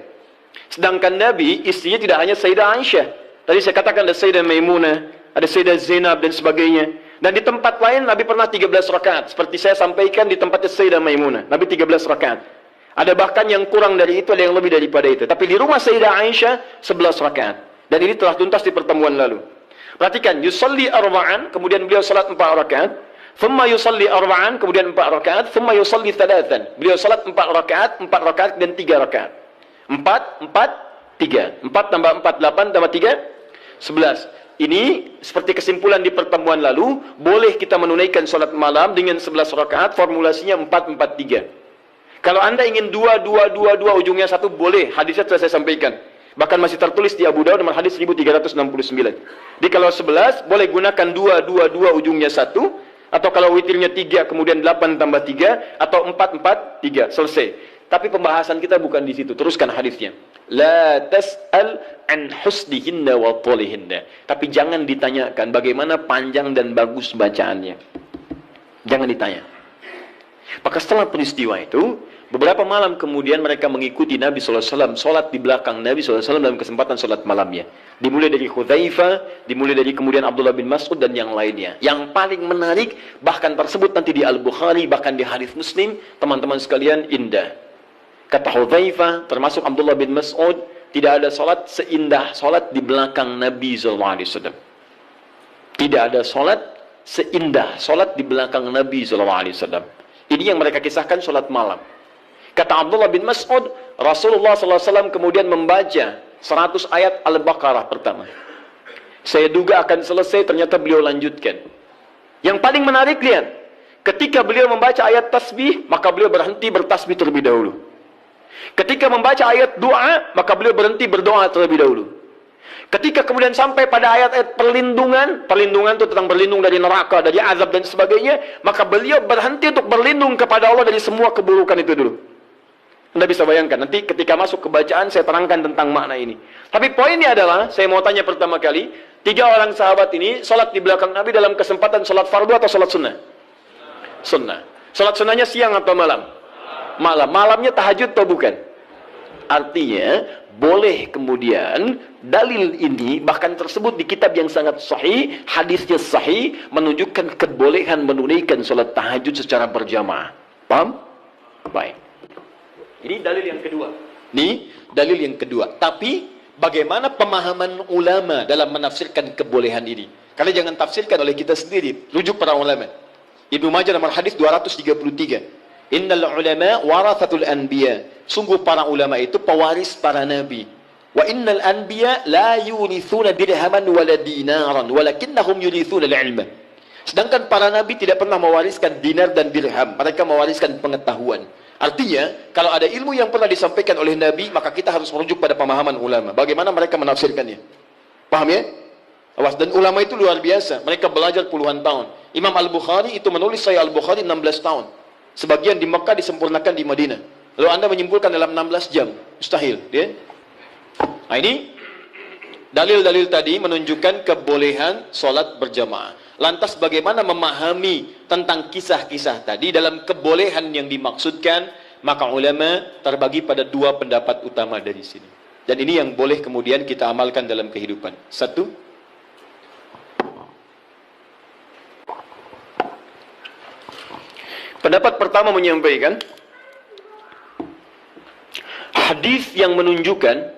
Sedangkan Nabi, istrinya tidak hanya Sayyidah Aisyah. Tadi saya katakan ada Sayyidah Maimunah, ada Sayyidah Zainab dan sebagainya. Dan di tempat lain Nabi pernah 13 rakaat. Seperti saya sampaikan di tempatnya Sayyidah Maimunah, Nabi 13 rakaat. Ada bahkan yang kurang dari itu, ada yang lebih daripada itu. Tapi di rumah Sayyidah Aisyah 11 rakaat. Dan ini telah tuntas di pertemuan lalu. Perhatikan, yusalli arba'an, kemudian beliau salat 4 rakaat. Thumma yusalli arba'an, kemudian 4 rakaat. Thumma yusalli thalathan. Beliau salat 4 rakaat dan 3 rakaat. 4, 3. 4 tambah 4, 8 tambah 3, 11. Ini seperti kesimpulan di pertemuan lalu, boleh kita menunaikan salat malam dengan 11 rakaat, formulasinya 4, 4, 3. Kalau Anda ingin 2, 2, 2, 2, ujungnya 1, boleh. Hadisnya telah saya sampaikan. Bahkan masih tertulis di Abu Dawud nomor hadis 1369. Jadi kalau 11, boleh gunakan 2, 2, 2, ujungnya 1. Atau kalau witirnya 3, kemudian 8 tambah 3. Atau 4, 4, 3. Selesai. Tapi pembahasan kita bukan di situ. Teruskan hadisnya. La tas'al an husnihinna wa tolihinna. Tapi jangan ditanyakan bagaimana panjang dan bagus bacaannya. Jangan ditanya. Maka setelah peristiwa itu, beberapa malam kemudian mereka mengikuti Nabi SAW, sholat di belakang Nabi SAW dalam kesempatan sholat malamnya. Dimulai dari Hudzaifah, dimulai dari kemudian Abdullah bin Mas'ud dan yang lainnya. Yang paling menarik, bahkan tersebut nanti di Al-Bukhari, bahkan di hadis Muslim, teman-teman sekalian, indah. Kata Hudzaifah, termasuk Abdullah bin Mas'ud, tidak ada sholat seindah sholat di belakang Nabi SAW. Tidak ada sholat seindah sholat di belakang Nabi SAW. Ini yang mereka kisahkan sholat malam. Kata Abdullah bin Mas'ud, Rasulullah SAW kemudian membaca 100 ayat Al-Baqarah pertama. Saya duga akan selesai, ternyata beliau lanjutkan. Yang paling menarik, lihat. Ketika beliau membaca ayat tasbih, maka beliau berhenti bertasbih terlebih dahulu. Ketika membaca ayat doa, maka beliau berhenti berdoa terlebih dahulu. Ketika kemudian sampai pada ayat-ayat perlindungan itu tentang berlindung dari neraka, dari azab dan sebagainya, maka beliau berhenti untuk berlindung kepada Allah dari semua keburukan itu dulu. Anda bisa bayangkan, nanti ketika masuk ke bacaan saya terangkan tentang makna ini. Tapi poinnya adalah, saya mau tanya pertama kali, 3 orang sahabat ini sholat di belakang Nabi dalam kesempatan sholat fardu atau sholat sunnah? Sunnah. Sholat sunnahnya siang atau malam? Malam. Malamnya tahajud atau bukan? Artinya, boleh kemudian dalil ini bahkan tersebut di kitab yang sangat sahih, hadisnya sahih, menunjukkan kebolehan menunaikan sholat tahajud secara berjamaah. Paham? Baik. Ini dalil yang kedua. Ini dalil yang kedua. Tapi bagaimana pemahaman ulama dalam menafsirkan kebolehan ini? Karena jangan tafsirkan oleh kita sendiri. Rujuk para ulama. Ibnu Majah nomor hadis 233. Innal ulama warathatul anbiya. Sungguh para ulama itu pewaris para nabi. Wa innal anbiya la yurithuna dirhaman wala dinaran, walakinnahum yurithuna al-ilma. Sedangkan para nabi tidak pernah mewariskan dinar dan dirham, mereka mewariskan pengetahuan. Artinya, kalau ada ilmu yang pernah disampaikan oleh nabi, maka kita harus merujuk pada pemahaman ulama. Bagaimana mereka menafsirkannya? Paham ya? Awas, dan ulama itu luar biasa. Mereka belajar puluhan tahun. Imam Al-Bukhari itu menulis Sahih Al-Bukhari 16 tahun. Sebagian di Mekah disempurnakan di Madinah. Lalu Anda menyimpulkan dalam 16 jam. Mustahil. Ya? Nah ini dalil-dalil tadi menunjukkan kebolehan solat berjamaah. Lantas bagaimana memahami tentang kisah-kisah tadi dalam kebolehan yang dimaksudkan? Maka ulama terbagi pada dua pendapat utama dari sini. Dan ini yang boleh kemudian kita amalkan dalam kehidupan. Satu, pendapat pertama menyampaikan hadis yang menunjukkan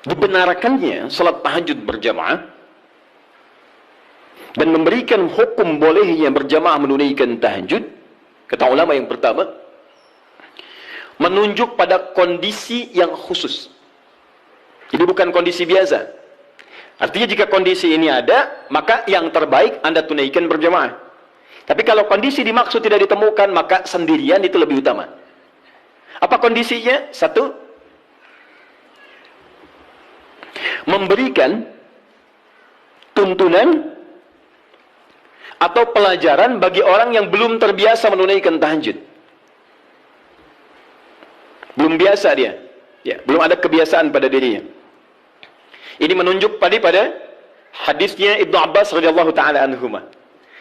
dibenarkannya salat tahajud berjamaah dan memberikan hukum bolehnya berjamaah menunaikan tahajud. Kata ulama yang pertama, menunjuk pada kondisi yang khusus. Jadi bukan kondisi biasa. Artinya jika kondisi ini ada, maka yang terbaik Anda tunaikan berjamaah. Tapi kalau kondisi dimaksud tidak ditemukan, maka sendirian itu lebih utama. Apa kondisinya? Satu, memberikan tuntunan atau pelajaran bagi orang yang belum terbiasa menunaikan tahajud. Belum biasa dia. Ya, belum ada kebiasaan pada dirinya. Ini menunjuk pada hadisnya Ibnu Abbas radhiyallahu taala anhuma.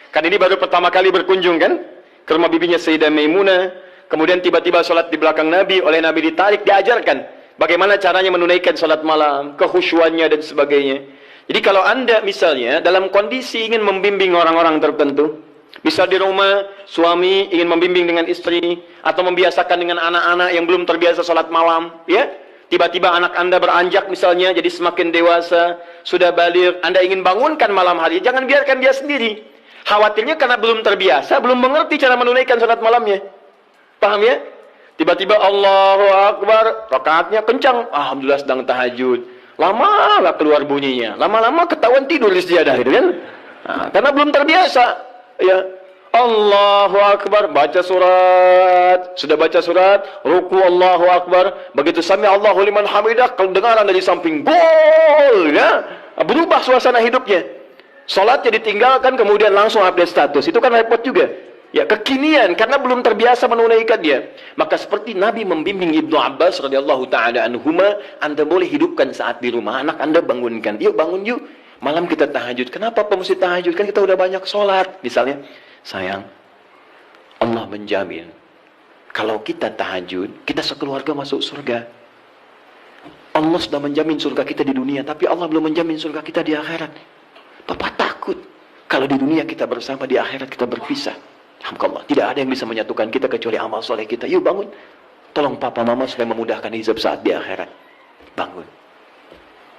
Kan ini baru pertama kali berkunjung kan ke rumah bibinya Sayyidah Maimunah, kemudian tiba-tiba salat di belakang Nabi, oleh Nabi ditarik, diajarkan bagaimana caranya menunaikan salat malam, kekhusyuannya dan sebagainya. Jadi kalau Anda misalnya dalam kondisi ingin membimbing orang-orang tertentu, misal di rumah suami ingin membimbing dengan istri atau membiasakan dengan anak-anak yang belum terbiasa salat malam, ya, tiba-tiba anak Anda beranjak misalnya jadi semakin dewasa, sudah baligh, Anda ingin bangunkan malam hari, jangan biarkan dia sendiri. Khawatirnya karena belum terbiasa, belum mengerti cara menunaikan salat malamnya. Paham ya? Tiba-tiba Allahu Akbar, rakaatnya kencang, alhamdulillah sedang tahajud. Lama nggak keluar bunyinya, lama-lama ketahuan tidur di sejadah, gitu kan? Nah, karena belum terbiasa. Ya, Allahu Akbar, baca surat, sudah baca surat, ruku Allahu Akbar, begitu sami Allahu liman hamidah, kedengaran dari samping, gol, ya, berubah suasana hidupnya. Salatnya ditinggalkan, kemudian langsung update status, itu kan repot juga. Ya, kekinian karena belum terbiasa menunaikan dia. Maka seperti Nabi membimbing Ibnu Abbas radhiyallahu taala anhuma, Anda boleh hidupkan saat di rumah, anak Anda bangunkan. Yuk bangun yuk. Malam kita tahajud. Kenapa Pak mesti tahajud? Kan kita udah banyak sholat. Misalnya, sayang, Allah menjamin kalau kita tahajud, kita sekeluarga masuk surga. Allah sudah menjamin surga kita di dunia, tapi Allah belum menjamin surga kita di akhirat. Papa takut kalau di dunia kita bersama, di akhirat kita berpisah. Alhamdulillah, tidak ada yang bisa menyatukan kita kecuali amal soleh kita. Yuk bangun. Tolong papa mama supaya memudahkan hizab saat di akhirat. Bangun.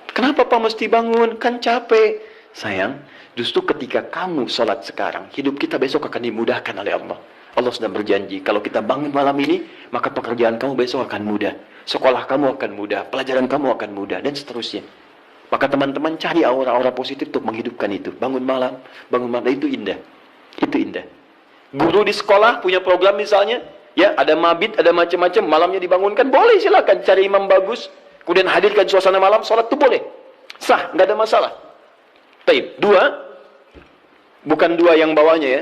Kenapa Pak mesti bangun? Kan capek. Sayang, justru ketika kamu sholat sekarang, hidup kita besok akan dimudahkan oleh Allah. Allah sudah berjanji, kalau kita bangun malam ini, maka pekerjaan kamu besok akan mudah. Sekolah kamu akan mudah, pelajaran kamu akan mudah, dan seterusnya. Maka teman-teman cari aura-aura positif untuk menghidupkan itu. Bangun malam, itu indah. Itu indah. Guru di sekolah punya program misalnya, ya ada mabit, ada macam-macam, malamnya dibangunkan, boleh silakan cari imam bagus, kemudian hadirkan suasana malam, sholat itu boleh, sah, nggak ada masalah. Baik, dua, bukan dua yang bawahnya ya,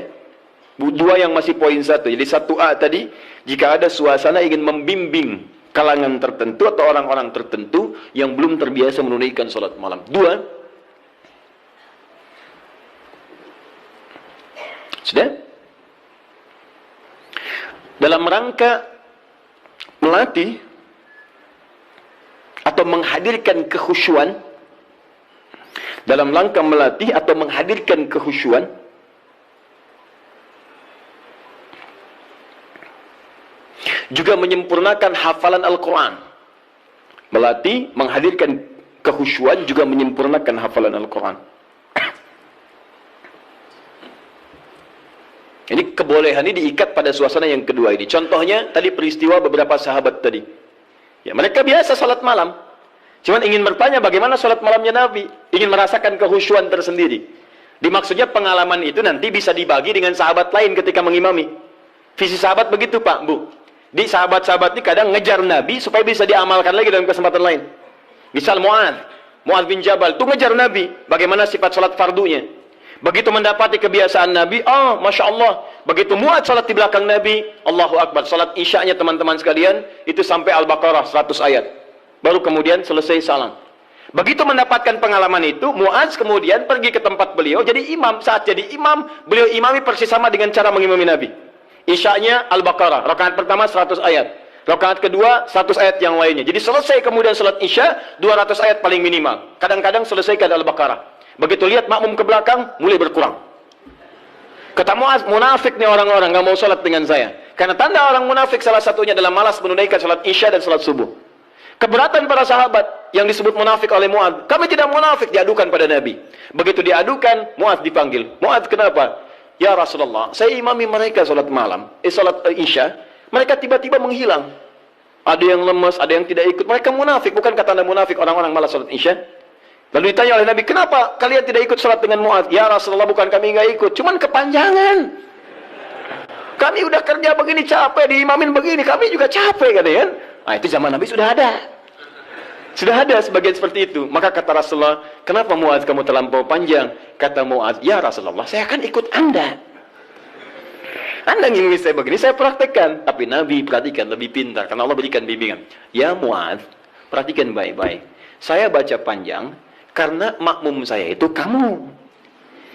dua yang masih poin satu. Jadi 1A tadi, jika ada suasana ingin membimbing kalangan tertentu atau orang-orang tertentu yang belum terbiasa menunaikan sholat malam. Dua, sudah? Dalam rangka melatih atau menghadirkan kekhusyuan, dalam rangka melatih atau menghadirkan kekhusyuan, juga menyempurnakan hafalan Al-Quran. Melatih, menghadirkan kekhusyuan, juga menyempurnakan hafalan Al-Quran. Ini kebolehan ini diikat pada suasana yang kedua ini. Contohnya tadi peristiwa beberapa sahabat tadi. Ya, mereka biasa salat malam. Cuman ingin bertanya bagaimana salat malamnya Nabi. Ingin merasakan kehusyuan tersendiri. Dimaksudnya pengalaman itu nanti bisa dibagi dengan sahabat lain ketika mengimami. Visi sahabat begitu Pak, Bu. Di sahabat-sahabat ini kadang ngejar Nabi supaya bisa diamalkan lagi dalam kesempatan lain. Misal Mu'adz bin Jabal itu ngejar Nabi. Bagaimana sifat salat fardunya. Begitu mendapati kebiasaan Nabi, oh Masya Allah. Begitu Mu'adz salat di belakang Nabi, Allahu Akbar. Salat isya'nya teman-teman sekalian, itu sampai Al-Baqarah 100 ayat. Baru kemudian selesai salam. Begitu mendapatkan pengalaman itu, Mu'adz kemudian pergi ke tempat beliau, jadi imam. Saat jadi imam, beliau imami persis sama dengan cara mengimami Nabi. Isya'nya Al-Baqarah, rakaat pertama 100 ayat. Rakaat kedua 100 ayat yang lainnya. Jadi selesai kemudian salat isya 200 ayat paling minimal. Kadang-kadang selesaikan Al-Baqarah. Begitu lihat makmum ke belakang, mulai berkurang. Kata Mu'adz, munafik nih orang-orang, nggak mau salat dengan saya. Karena tanda orang munafik salah satunya adalah malas menunaikan salat isya dan salat subuh. Keberatan para sahabat yang disebut munafik oleh Mu'adz. Kami tidak munafik, diadukan pada Nabi. Begitu diadukan, Mu'adz dipanggil. Mu'adz, kenapa? Ya Rasulullah, saya imami mereka salat malam, salat isya. Mereka tiba-tiba menghilang. Ada yang lemas, ada yang tidak ikut. Mereka munafik, bukan kata Anda munafik orang-orang malas salat isya? Lalu ditanya oleh Nabi, kenapa kalian tidak ikut salat dengan Mu'adz? Ya Rasulullah, bukan kami nggak ikut, cuman kepanjangan. Kami udah kerja begini capek, diimamin begini, kami juga capek katanya. Nah, itu zaman Nabi sudah ada. Sudah ada sebagian seperti itu. Maka kata Rasulullah, kenapa Mu'adz kamu terlampau panjang? Kata Mu'adz, ya Rasulullah, saya akan ikut Anda. Anda ingin saya begini, saya praktekkan. Tapi Nabi perhatikan, lebih pintar, karena Allah berikan bimbingan. Ya Mu'adz, perhatikan baik-baik. Saya baca panjang, karena makmum saya itu kamu.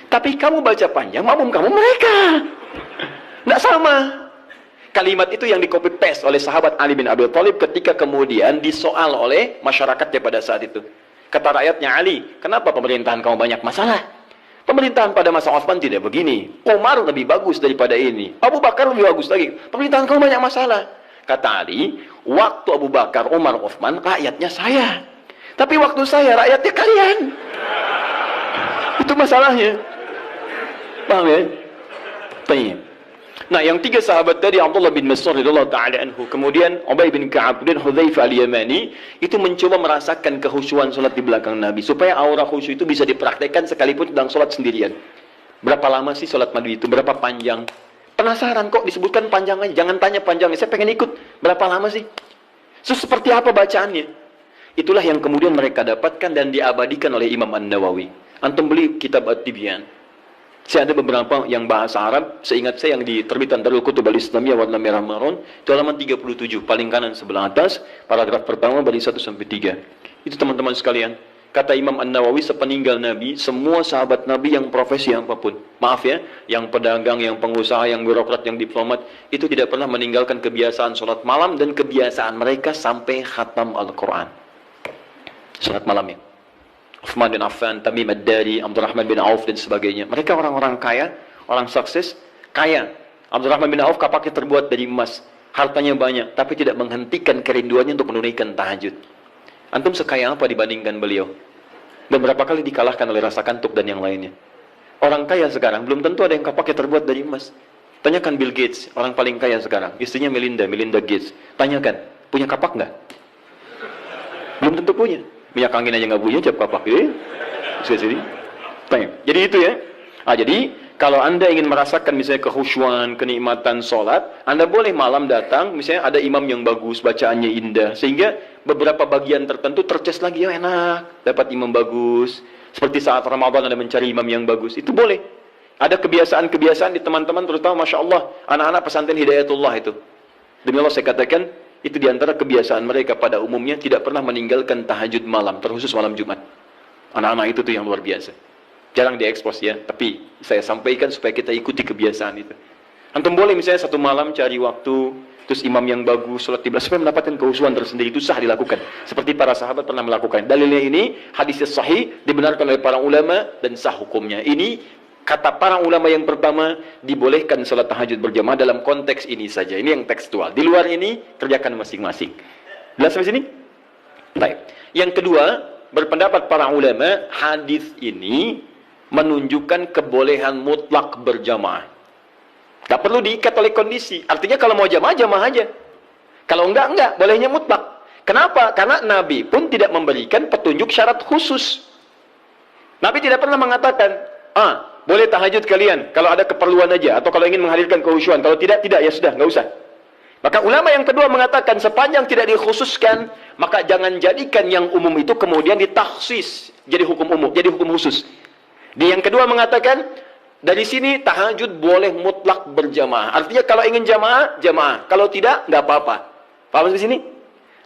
Tapi kamu baca panjang, makmum kamu mereka. Tidak sama. Kalimat itu yang di-copy paste oleh sahabat Ali bin Abi Thalib ketika kemudian disoal oleh masyarakatnya pada saat itu. Kata rakyatnya, Ali, kenapa pemerintahan kamu banyak masalah? Pemerintahan pada masa Utsman tidak begini. Umar lebih bagus daripada ini. Abu Bakar lebih bagus lagi. Pemerintahan kamu banyak masalah. Kata Ali, waktu Abu Bakar, Umar, Utsman, rakyatnya saya. Tapi waktu saya, rakyatnya kalian. Itu masalahnya. Paham ya? Baik. Nah, yang tiga sahabat tadi, Abdullah bin Mas'ud radhiyallahu ta'ala anhu, kemudian Ubay bin Ka'ab dan Hudzaifah al-Yamani, itu mencoba merasakan kehusyuan salat di belakang Nabi, supaya aura khusyuk itu bisa dipraktekkan sekalipun sedang salat sendirian. Berapa lama sih salat Nabi itu? Berapa panjang? Penasaran kok disebutkan panjang aja, jangan tanya panjangnya, saya pengen ikut. Berapa lama sih? So, seperti apa bacaannya? Itulah yang kemudian mereka dapatkan dan diabadikan oleh Imam An-Nawawi. Antum beli kitab At-Tibyan. Saya ada beberapa yang bahasa Arab, seingat saya yang di terbitan Darul Kutub Al-Islamiyah warna merah marun, itu halaman 37, paling kanan sebelah atas, paragraf pertama dari 1 sampai 3. Itu teman-teman sekalian. Kata Imam An-Nawawi, sepeninggal Nabi, semua sahabat Nabi yang profesi apapun, maaf ya, yang pedagang, yang pengusaha, yang birokrat, yang diplomat, itu tidak pernah meninggalkan kebiasaan sholat malam dan kebiasaan mereka sampai khatam Al-Quran. Salat malamnya. Uthman bin Affan, Tamim ad-Dari, Abdurrahman bin Auf dan sebagainya. Mereka orang-orang kaya, orang sukses, kaya. Abdurrahman bin Auf kapaknya terbuat dari emas, hartanya banyak, tapi tidak menghentikan kerinduannya untuk menunaikan tahajud. Antum sekaya apa dibandingkan beliau? Dan berapa kali dikalahkan oleh rasa kantuk dan yang lainnya. Orang kaya sekarang belum tentu ada yang kapaknya terbuat dari emas. Tanyakan Bill Gates, orang paling kaya sekarang. Istrinya Melinda Gates. Tanyakan, punya kapak nggak? Belum tentu punya. Minyak angin aja nggak punya, cap kapak ya. Jadi itu ya. Jadi kalau Anda ingin merasakan misalnya kehusyuan, kenikmatan sholat, Anda boleh malam datang, misalnya ada imam yang bagus, bacaannya indah, sehingga beberapa bagian tertentu terces lagi, ya enak, dapat imam bagus. Seperti saat Ramadan Anda mencari imam yang bagus, itu boleh. Ada kebiasaan-kebiasaan di teman-teman, terutama Masya Allah, anak-anak pesantren Hidayatullah itu. Demi Allah saya katakan, itu diantara kebiasaan mereka pada umumnya tidak pernah meninggalkan tahajud malam, terkhusus malam Jumat. Anak-anak itu tuh yang luar biasa. Jarang diekspos ya, tapi saya sampaikan supaya kita ikuti kebiasaan itu. Antum boleh misalnya satu malam cari waktu, terus imam yang bagus, sholat tiba, supaya mendapatkan kehusuan tersendiri, itu sah dilakukan. Seperti para sahabat pernah melakukan. Dalilnya ini, hadisnya sahih, dibenarkan oleh para ulama, dan sah hukumnya. Ini kata para ulama yang pertama, dibolehkan salat tahajud berjamaah dalam konteks ini saja. Ini yang tekstual. Di luar ini, kerjakan masing-masing. Jelas sampai sini? Baik. Yang kedua, berpendapat para ulama, hadis ini menunjukkan kebolehan mutlak berjamaah. Tak perlu diikat oleh kondisi. Artinya kalau mau jamaah, jamaah aja. Kalau enggak, bolehnya mutlak. Kenapa? Karena Nabi pun tidak memberikan petunjuk syarat khusus. Nabi tidak pernah mengatakan, boleh tahajud kalian kalau ada keperluan aja, atau kalau ingin menghadirkan kehusyuan. Kalau tidak, ya sudah, nggak usah. Maka ulama yang kedua mengatakan, sepanjang tidak dikhususkan, maka jangan jadikan yang umum itu kemudian ditaksis jadi hukum umum, jadi hukum khusus. Yang kedua mengatakan, dari sini tahajud boleh mutlak berjamaah. Artinya kalau ingin jamaah, jamaah. Kalau tidak, nggak apa-apa. Paham di sini?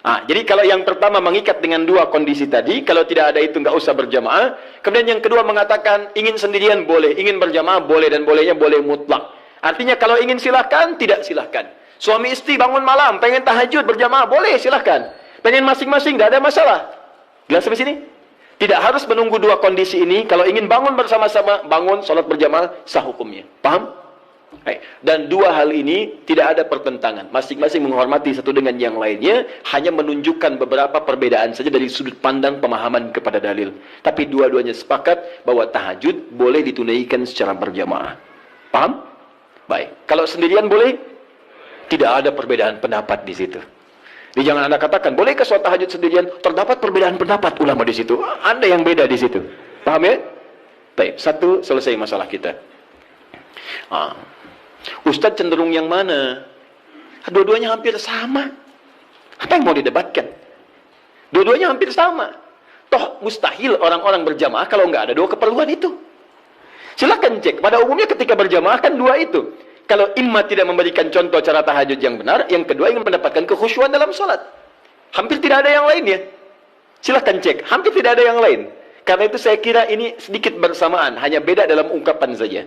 Jadi kalau yang pertama mengikat dengan dua kondisi tadi, kalau tidak ada itu nggak usah berjamaah. Kemudian yang kedua mengatakan ingin sendirian boleh, ingin berjamaah boleh, dan bolehnya boleh mutlak. Artinya kalau ingin silahkan, tidak silahkan. Suami istri bangun malam, pengen tahajud berjamaah boleh, silahkan. Pengen masing-masing, nggak ada masalah. Jelas sampai sini? Tidak harus menunggu dua kondisi ini. Kalau ingin bangun bersama-sama, bangun, sholat berjamaah, sah hukumnya. Paham? Dan dua hal ini tidak ada pertentangan. Masing-masing menghormati satu dengan yang lainnya. Hanya menunjukkan beberapa perbedaan saja dari sudut pandang pemahaman kepada dalil. Tapi dua-duanya sepakat bahwa tahajud boleh ditunaikan secara berjamaah. Paham? Baik. Kalau sendirian boleh? Tidak ada perbedaan pendapat di situ. Jadi jangan Anda katakan, bolehkah sholat tahajud sendirian? Terdapat perbedaan pendapat ulama di situ. Anda yang beda di situ. Paham ya? Baik, satu, selesai masalah kita. Ustadz cenderung yang mana? Dua-duanya hampir sama. Apa yang mau didebatkan? Dua-duanya hampir sama. Toh mustahil orang-orang berjamaah kalau nggak ada dua keperluan itu. Silakan cek. Pada umumnya ketika berjamaah kan dua itu. Kalau imam tidak memberikan contoh cara tahajud yang benar, yang kedua ingin mendapatkan kekhusyuan dalam sholat. Hampir tidak ada yang lainnya. Silahkan cek, hampir tidak ada yang lain. Karena itu saya kira ini sedikit bersamaan, hanya beda dalam ungkapan saja.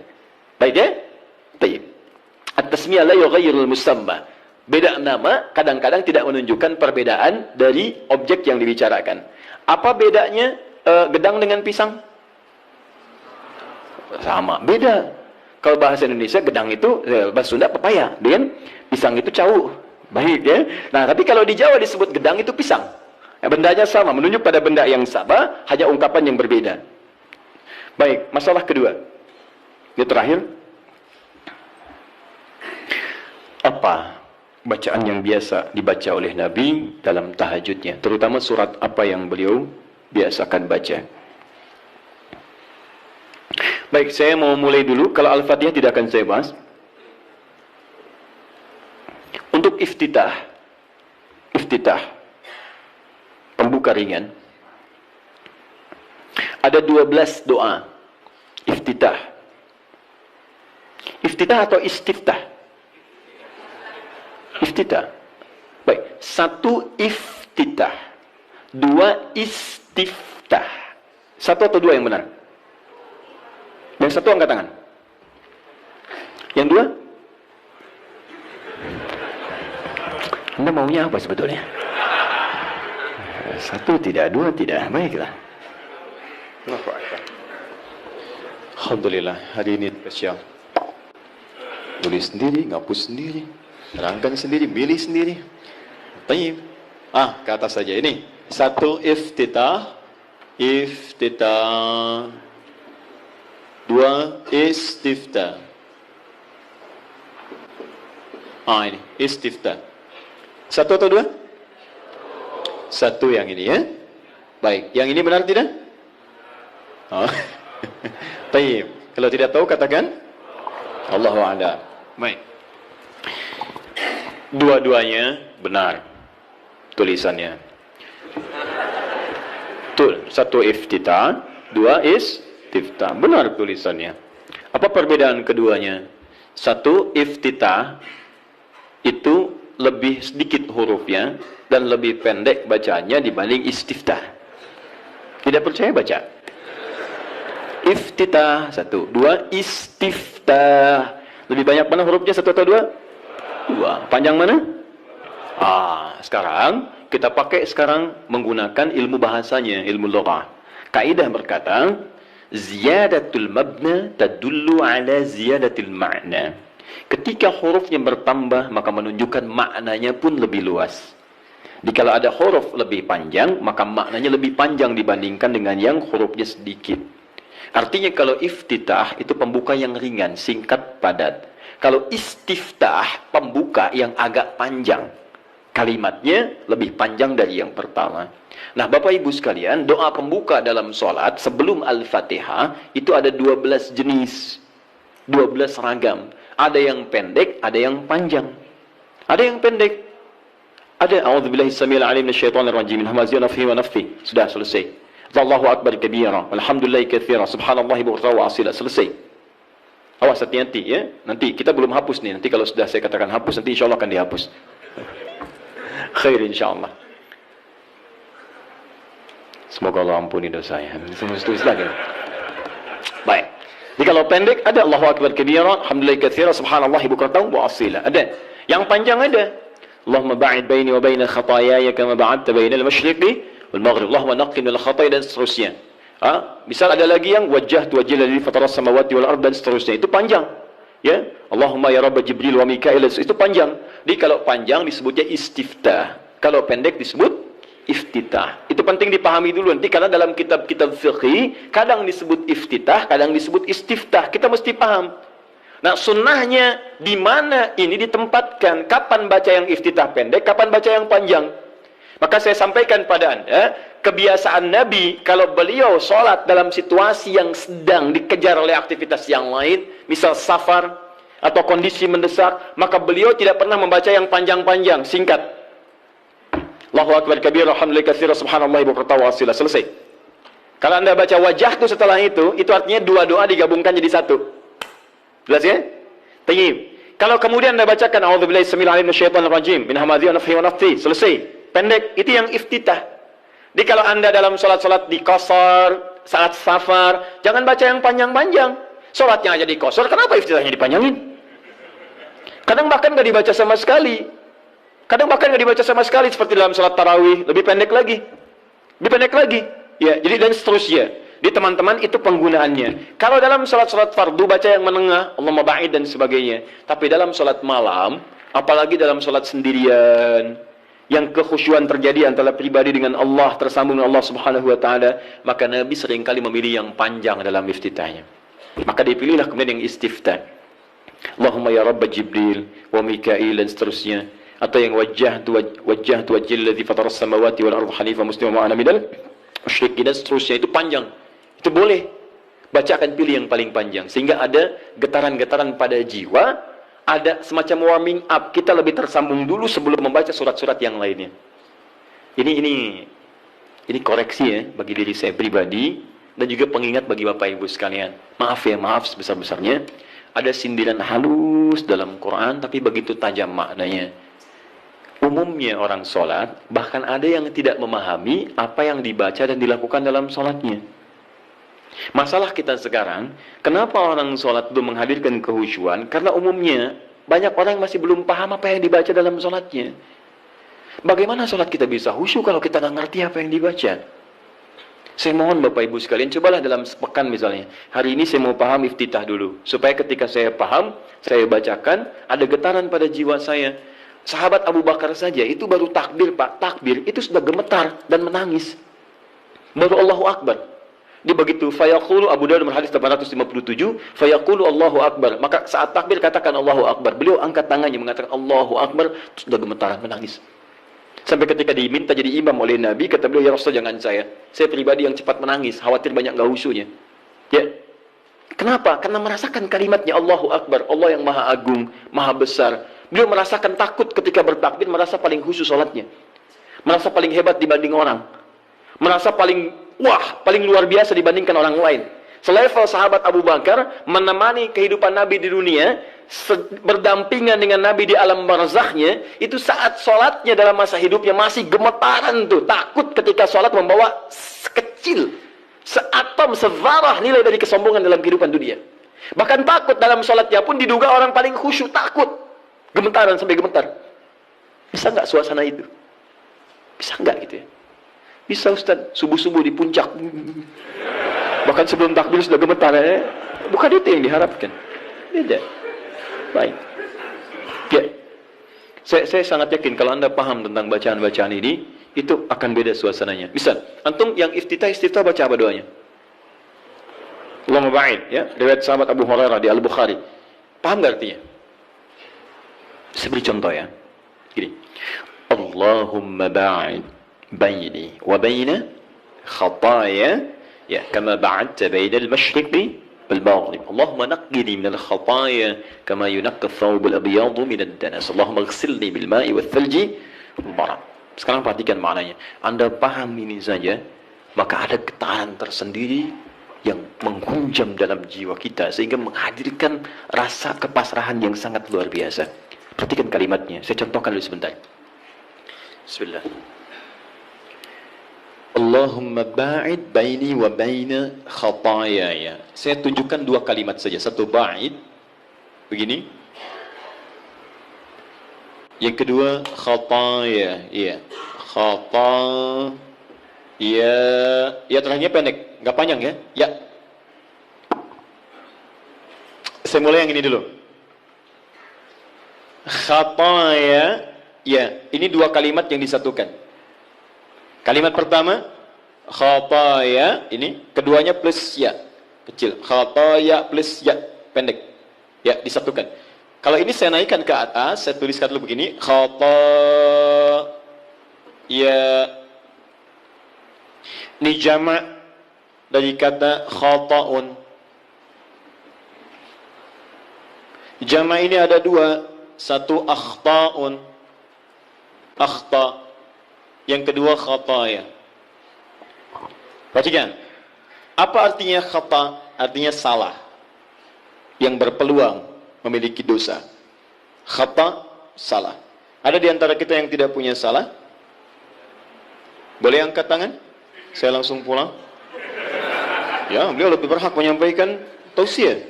Baik ya? Baik. At-tasmiyah la yughayyirul musamma. Beda nama kadang-kadang tidak menunjukkan perbedaan dari objek yang dibicarakan. Apa bedanya gedang dengan pisang? Sama, beda. Kalau bahasa Indonesia, gedang itu, bahasa Sunda pepaya, dan pisang itu cau. Baik ya. Nah, tapi kalau di Jawa disebut gedang itu pisang. Bendanya sama, menunjuk pada benda yang sama, hanya ungkapan yang berbeda. Baik, masalah kedua. Ini terakhir. Apa bacaan yang biasa dibaca oleh Nabi dalam tahajudnya? Terutama surat apa yang beliau biasakan baca? Baik, saya mau mulai dulu. Kalau Al-Fatihah tidak akan saya bahas. Untuk iftitah, pembuka ringan, ada 12 doa iftitah. Iftitah atau istiftah? Iftitah. Baik, satu iftitah, dua istiftah. Satu atau dua yang benar? Yang satu angkat tangan. Yang dua? Anda maunya apa sebetulnya? Satu tidak, dua tidak. Baiklah. Alhamdulillah, hari ini spesial. Tulis sendiri, ngapus sendiri, terangkan sendiri, pilih sendiri. Baik. Ke atas saja ini. Satu iftitah. Dua istiftah. Ini istiftah. Satu atau dua? Satu yang ini ya. Baik, yang ini benar tidak? Baik. Kalau tidak tahu katakan Allahu a'lam. Baik. Dua-duanya benar tulisannya. Satu iftitah, dua istiftah. Benar tulisannya. Apa perbedaan keduanya? Satu iftitah itu lebih sedikit hurufnya dan lebih pendek bacaannya dibanding istiftah. Tidak percaya baca. Iftitah satu, dua istiftah. Lebih banyak mana hurufnya, satu atau dua? Dua. Panjang mana? Sekarang kita pakai menggunakan ilmu bahasanya, ilmu lughah. Kaidah berkata, ziyadatul mabna tadullu ala ziyadatil ma'na. Ketika hurufnya bertambah, maka menunjukkan maknanya pun lebih luas. Jadi kalau ada huruf lebih panjang, maka maknanya lebih panjang dibandingkan dengan yang hurufnya sedikit. Artinya kalau iftitah itu pembuka yang ringan, singkat, padat. Kalau istiftah, pembuka yang agak panjang. Kalimatnya lebih panjang dari yang pertama. Nah, Bapak Ibu sekalian, doa pembuka dalam sholat sebelum Al-Fatihah itu ada 12 jenis. 12 ragam. Ada yang pendek, ada yang panjang. Ada yang pendek. Ada a'udzubillahi samil alim minasyaitonir rajim min hamazihi wa nafthihi wa nafthihi. Sudah selesai. Allahu akbar kabira, alhamdulillah katsira, subhanallahi bukratan wa asila. Selesai. Awas hati-hati ya. Nanti kita belum hapus nih. Nanti kalau sudah saya katakan hapus, nanti insyaallah akan dihapus. Khair insyaallah. Semoga Allah ampuni dosa saya. Tulis lagi. Baik. Jadi kalau pendek ada Allahu akbar kabira, alhamdulillah katsira, subhanallahi bukratan wa asila. Ada. Yang panjang ada. Allahumma ba'id baini wa baina khataayaya kama ba'adta bainal masyriqi wal maghrib. Allahumma naqqi minal khataaya dan seterusnya. Misal ada lagi yang wajjahtu wajhiya lillazi fataras samawati wal ard dan seterusnya. Itu panjang. Ya. Allahumma ya rabb Jibril wa Mikail, itu panjang. Jadi kalau panjang disebutnya istiftah. Kalau pendek disebut iftitah. Itu penting dipahami dulu nanti, karena dalam kitab-kitab fiqih kadang disebut iftitah, kadang disebut istiftah. Kita mesti paham. Nah, sunnahnya di mana ini ditempatkan? Kapan baca yang iftitah pendek, kapan baca yang panjang? Maka saya sampaikan pada Anda, kebiasaan Nabi kalau beliau sholat dalam situasi yang sedang dikejar oleh aktivitas yang lain, misal safar atau kondisi mendesak, maka beliau tidak pernah membaca yang panjang-panjang, singkat. Allahu akbar kabira, alhamdulillah katsira, subhanallahi bukratan wa asila. Selesai. Kalau Anda baca wajah itu setelah itu artinya dua doa digabungkan jadi satu. Jelas ya? Tayyib. Kalau kemudian Anda bacakan a'udzubillahi samil alim minasyaitonir rajim min hamazati wa nafthihi wa nafthihi, selesai. Pendek, itu yang iftitah. Jadi kalau Anda dalam salat-salat di qasar, saat safar, jangan baca yang panjang-panjang. Salatnya aja di qasar, kenapa iftitahnya dipanjangin? Kadang bahkan enggak dibaca sama sekali. Kadang bahkan nggak dibaca sama sekali, seperti dalam salat tarawih, lebih pendek lagi. Lebih pendek lagi. Ya, jadi dan seterusnya. Di teman-teman itu penggunaannya. Kalau dalam salat-salat fardu baca yang menengah, Allahumma ba'id dan sebagainya. Tapi dalam salat malam, apalagi dalam salat sendirian, yang kekhusyuan terjadi antara pribadi dengan Allah, tersambung dengan Allah Subhanahu wa taala, maka Nabi seringkali memilih yang panjang dalam iftitahnya. Maka dipilihlah kemudian yang istiftah. Allahumma ya rabb Jibril wa Mikail dan seterusnya. Atau yang wajjahtu wajhil ladzi fataras samawati wal ardh hanifan musliman wa ana minal musyrikin dan seterusnya. Itu panjang. Itu boleh. Bacakan, pilih yang paling panjang sehingga ada getaran-getaran pada jiwa, ada semacam warming up. Kita lebih tersambung dulu sebelum membaca surat-surat yang lainnya. Ini koreksi ya bagi diri saya pribadi dan juga pengingat bagi Bapak Ibu sekalian. Maaf sebesar-besarnya. Ada sindiran halus dalam Quran tapi begitu tajam maknanya. Umumnya orang sholat, bahkan ada yang tidak memahami apa yang dibaca dan dilakukan dalam sholatnya. Masalah kita sekarang, kenapa orang sholat itu menghadirkan kehusyuan? Karena umumnya, banyak orang yang masih belum paham apa yang dibaca dalam sholatnya. Bagaimana sholat kita bisa khusyuk kalau kita nggak ngerti apa yang dibaca? Saya mohon Bapak Ibu sekalian, cobalah dalam sepekan misalnya. Hari ini saya mau paham iftitah dulu. Supaya ketika saya paham, saya bacakan, ada getaran pada jiwa saya. Sahabat Abu Bakar saja, itu baru takbir Pak, takbir, itu sudah gemetar dan menangis. Baru Allahu Akbar. Dia begitu, fayaqulu, Abu Dawud hadis 857, fayaqulu Allahu Akbar. Maka saat takbir katakan Allahu Akbar. Beliau angkat tangannya mengatakan Allahu Akbar, sudah gemetaran menangis. Sampai ketika diminta jadi imam oleh Nabi, kata beliau, ya Rasul jangan saya pribadi yang cepat menangis, khawatir banyak nggak khusyuknya. Ya. Kenapa? Karena merasakan kalimatnya Allahu Akbar, Allah yang maha agung, maha besar. Beliau merasakan takut ketika bertakbir, merasa paling khusyuk sholatnya. Merasa paling hebat dibanding orang. Merasa paling luar biasa dibandingkan orang lain. Selevel sahabat Abu Bakar menemani kehidupan Nabi di dunia, berdampingan dengan Nabi di alam barzakhnya, itu saat sholatnya dalam masa hidupnya masih gemetaran tuh. Takut ketika sholat membawa sekecil, seatom, sevarah nilai dari kesombongan dalam kehidupan dunia. Bahkan takut dalam sholatnya pun diduga orang paling khusyuk, takut. Gemetaran sampai gemetar. Bisa nggak suasana itu? Bisa nggak gitu ya? Bisa Ustaz, subuh-subuh di puncak. Bahkan sebelum takbir sudah gemetar ya. Bukan itu yang diharapkan. Beda. Baik. Ya. Saya sangat yakin kalau Anda paham tentang bacaan-bacaan ini, itu akan beda suasananya. Misal, antum yang iftitah baca apa doanya? Allahumma ba'id, ya. Riwayat sahabat Abu Hurairah di Al-Bukhari. Paham nggak artinya? Saya beri contoh ya. Gini. Allahumma ba'id baini wa baina khataaya ya kama ba'adta baina al-masyriqi wal maghrib. Allahumma naqqini min al-khataaya kama yunqqa ath-thawb al-abyad min ad-danas. Allahumma ighsilni bil ma'i wath-thalji wal barad. Sekarang perhatikan maknanya. Anda paham ini saja, maka ada getaran tersendiri yang menghunjam dalam jiwa kita sehingga menghadirkan rasa kepasrahan yang sangat luar biasa. Perhatikan kalimatnya, saya contohkan dulu sebentar. Bismillah. Allahumma ba'id baini wa baina khatayaya. Saya tunjukkan dua kalimat saja. Satu ba'id, begini. Yang kedua khataya, ya. Khataya. Ya terakhirnya pendek, nggak panjang ya. Ya. Saya mulai yang ini dulu. Khataya, ya. Ini dua kalimat yang disatukan. Kalimat pertama, khataya, ini, keduanya plus ya, kecil. Khataya plus ya, pendek. Ya, disatukan. Kalau ini saya naikkan ke atas, saya tuliskan dulu begini, khataya. Ini jama' dari kata khata'un. Jama' ini ada dua. Satu akhta'un. Akhta'. Yang kedua khataya. Perhatikan. Apa artinya khata? Artinya salah. Yang berpeluang memiliki dosa. Khata, salah. Ada di antara kita yang tidak punya salah? Boleh angkat tangan? Saya langsung pulang. Ya, beliau lebih berhak menyampaikan tausiah.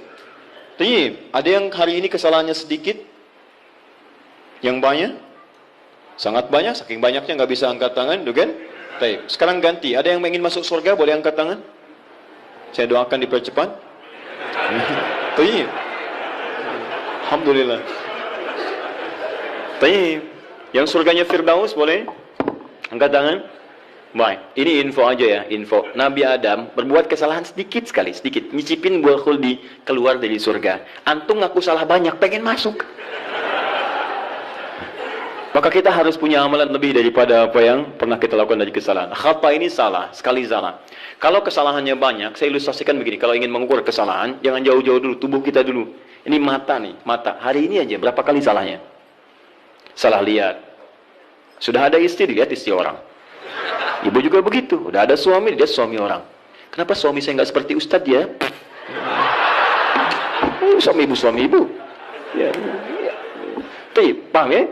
Tapi ada yang hari ini kesalahannya sedikit, yang banyak, sangat banyak, saking banyaknya nggak bisa angkat tangan, kan? Baik, sekarang ganti. Ada yang ingin masuk surga, boleh angkat tangan? Saya doakan dipercepat. Baik. Alhamdulillah. Baik. Yang surganya Firdaus boleh? Angkat tangan. Baik, ini info aja ya, info. Nabi Adam berbuat kesalahan sedikit sekali, sedikit. Nyicipin buah khuldi, keluar dari surga. Antum ngaku salah banyak, pengen masuk. Maka kita harus punya amalan lebih daripada apa yang pernah kita lakukan dari kesalahan. Khata ini salah, sekali salah. Kalau kesalahannya banyak, saya ilustrasikan begini. Kalau ingin mengukur kesalahan, jangan jauh-jauh dulu, tubuh kita dulu. Ini mata nih, mata. Hari ini aja, berapa kali salahnya? Salah lihat. Sudah ada istri, dilihat istri orang. Ibu juga begitu. Udah ada suami, dilihat suami orang. Kenapa suami saya nggak seperti ustadz ya? Suami ibu. Ya. Paham ya?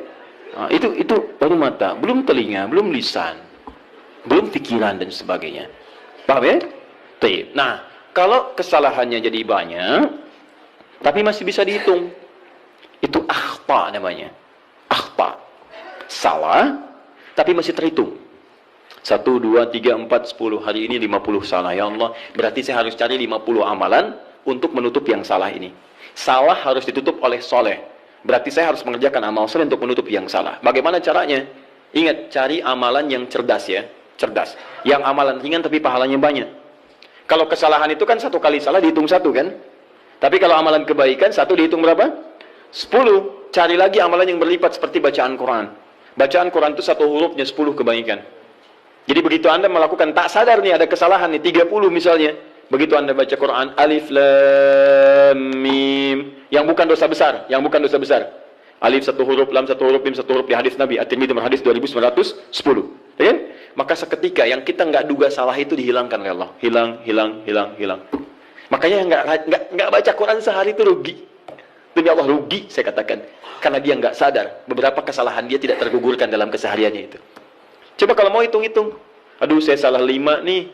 Nah, itu baru mata, belum telinga, belum lisan, belum pikiran dan sebagainya. Paham ya? Nah, kalau kesalahannya jadi banyak, tapi masih bisa dihitung, itu akhta namanya. Akhta, salah, tapi masih terhitung. 1, 2, 3, 4, 10. Hari ini 50 salah. Ya Allah, berarti saya harus cari 50 amalan untuk menutup yang salah ini. Salah harus ditutup oleh soleh. Berarti saya harus mengerjakan amal soleh untuk menutup yang salah. Bagaimana caranya? Ingat, cari amalan yang cerdas ya. Cerdas. Yang amalan ringan tapi pahalanya banyak. Kalau kesalahan itu kan 1 kali salah dihitung 1 kan? Tapi kalau amalan kebaikan 1 dihitung berapa? 10. Cari lagi amalan yang berlipat seperti bacaan Quran. Bacaan Quran itu 1 hurufnya 10 kebaikan. Jadi begitu Anda melakukan tak sadar nih ada kesalahan nih 30 misalnya. Begitu Anda baca Quran, alif, lam, mim. Yang bukan dosa besar. Alif 1 huruf, lam 1 huruf, mim 1 huruf di hadis Nabi. At-Tirmidzi hadis 2910. Ya kan? Maka seketika yang kita nggak duga salah itu dihilangkan oleh Allah. Hilang. Makanya nggak baca Quran sehari itu rugi. Demi Allah rugi, saya katakan. Karena dia nggak sadar. Beberapa kesalahan dia tidak tergugurkan dalam kesehariannya itu. Coba kalau mau hitung-hitung. Aduh, saya salah 5 nih.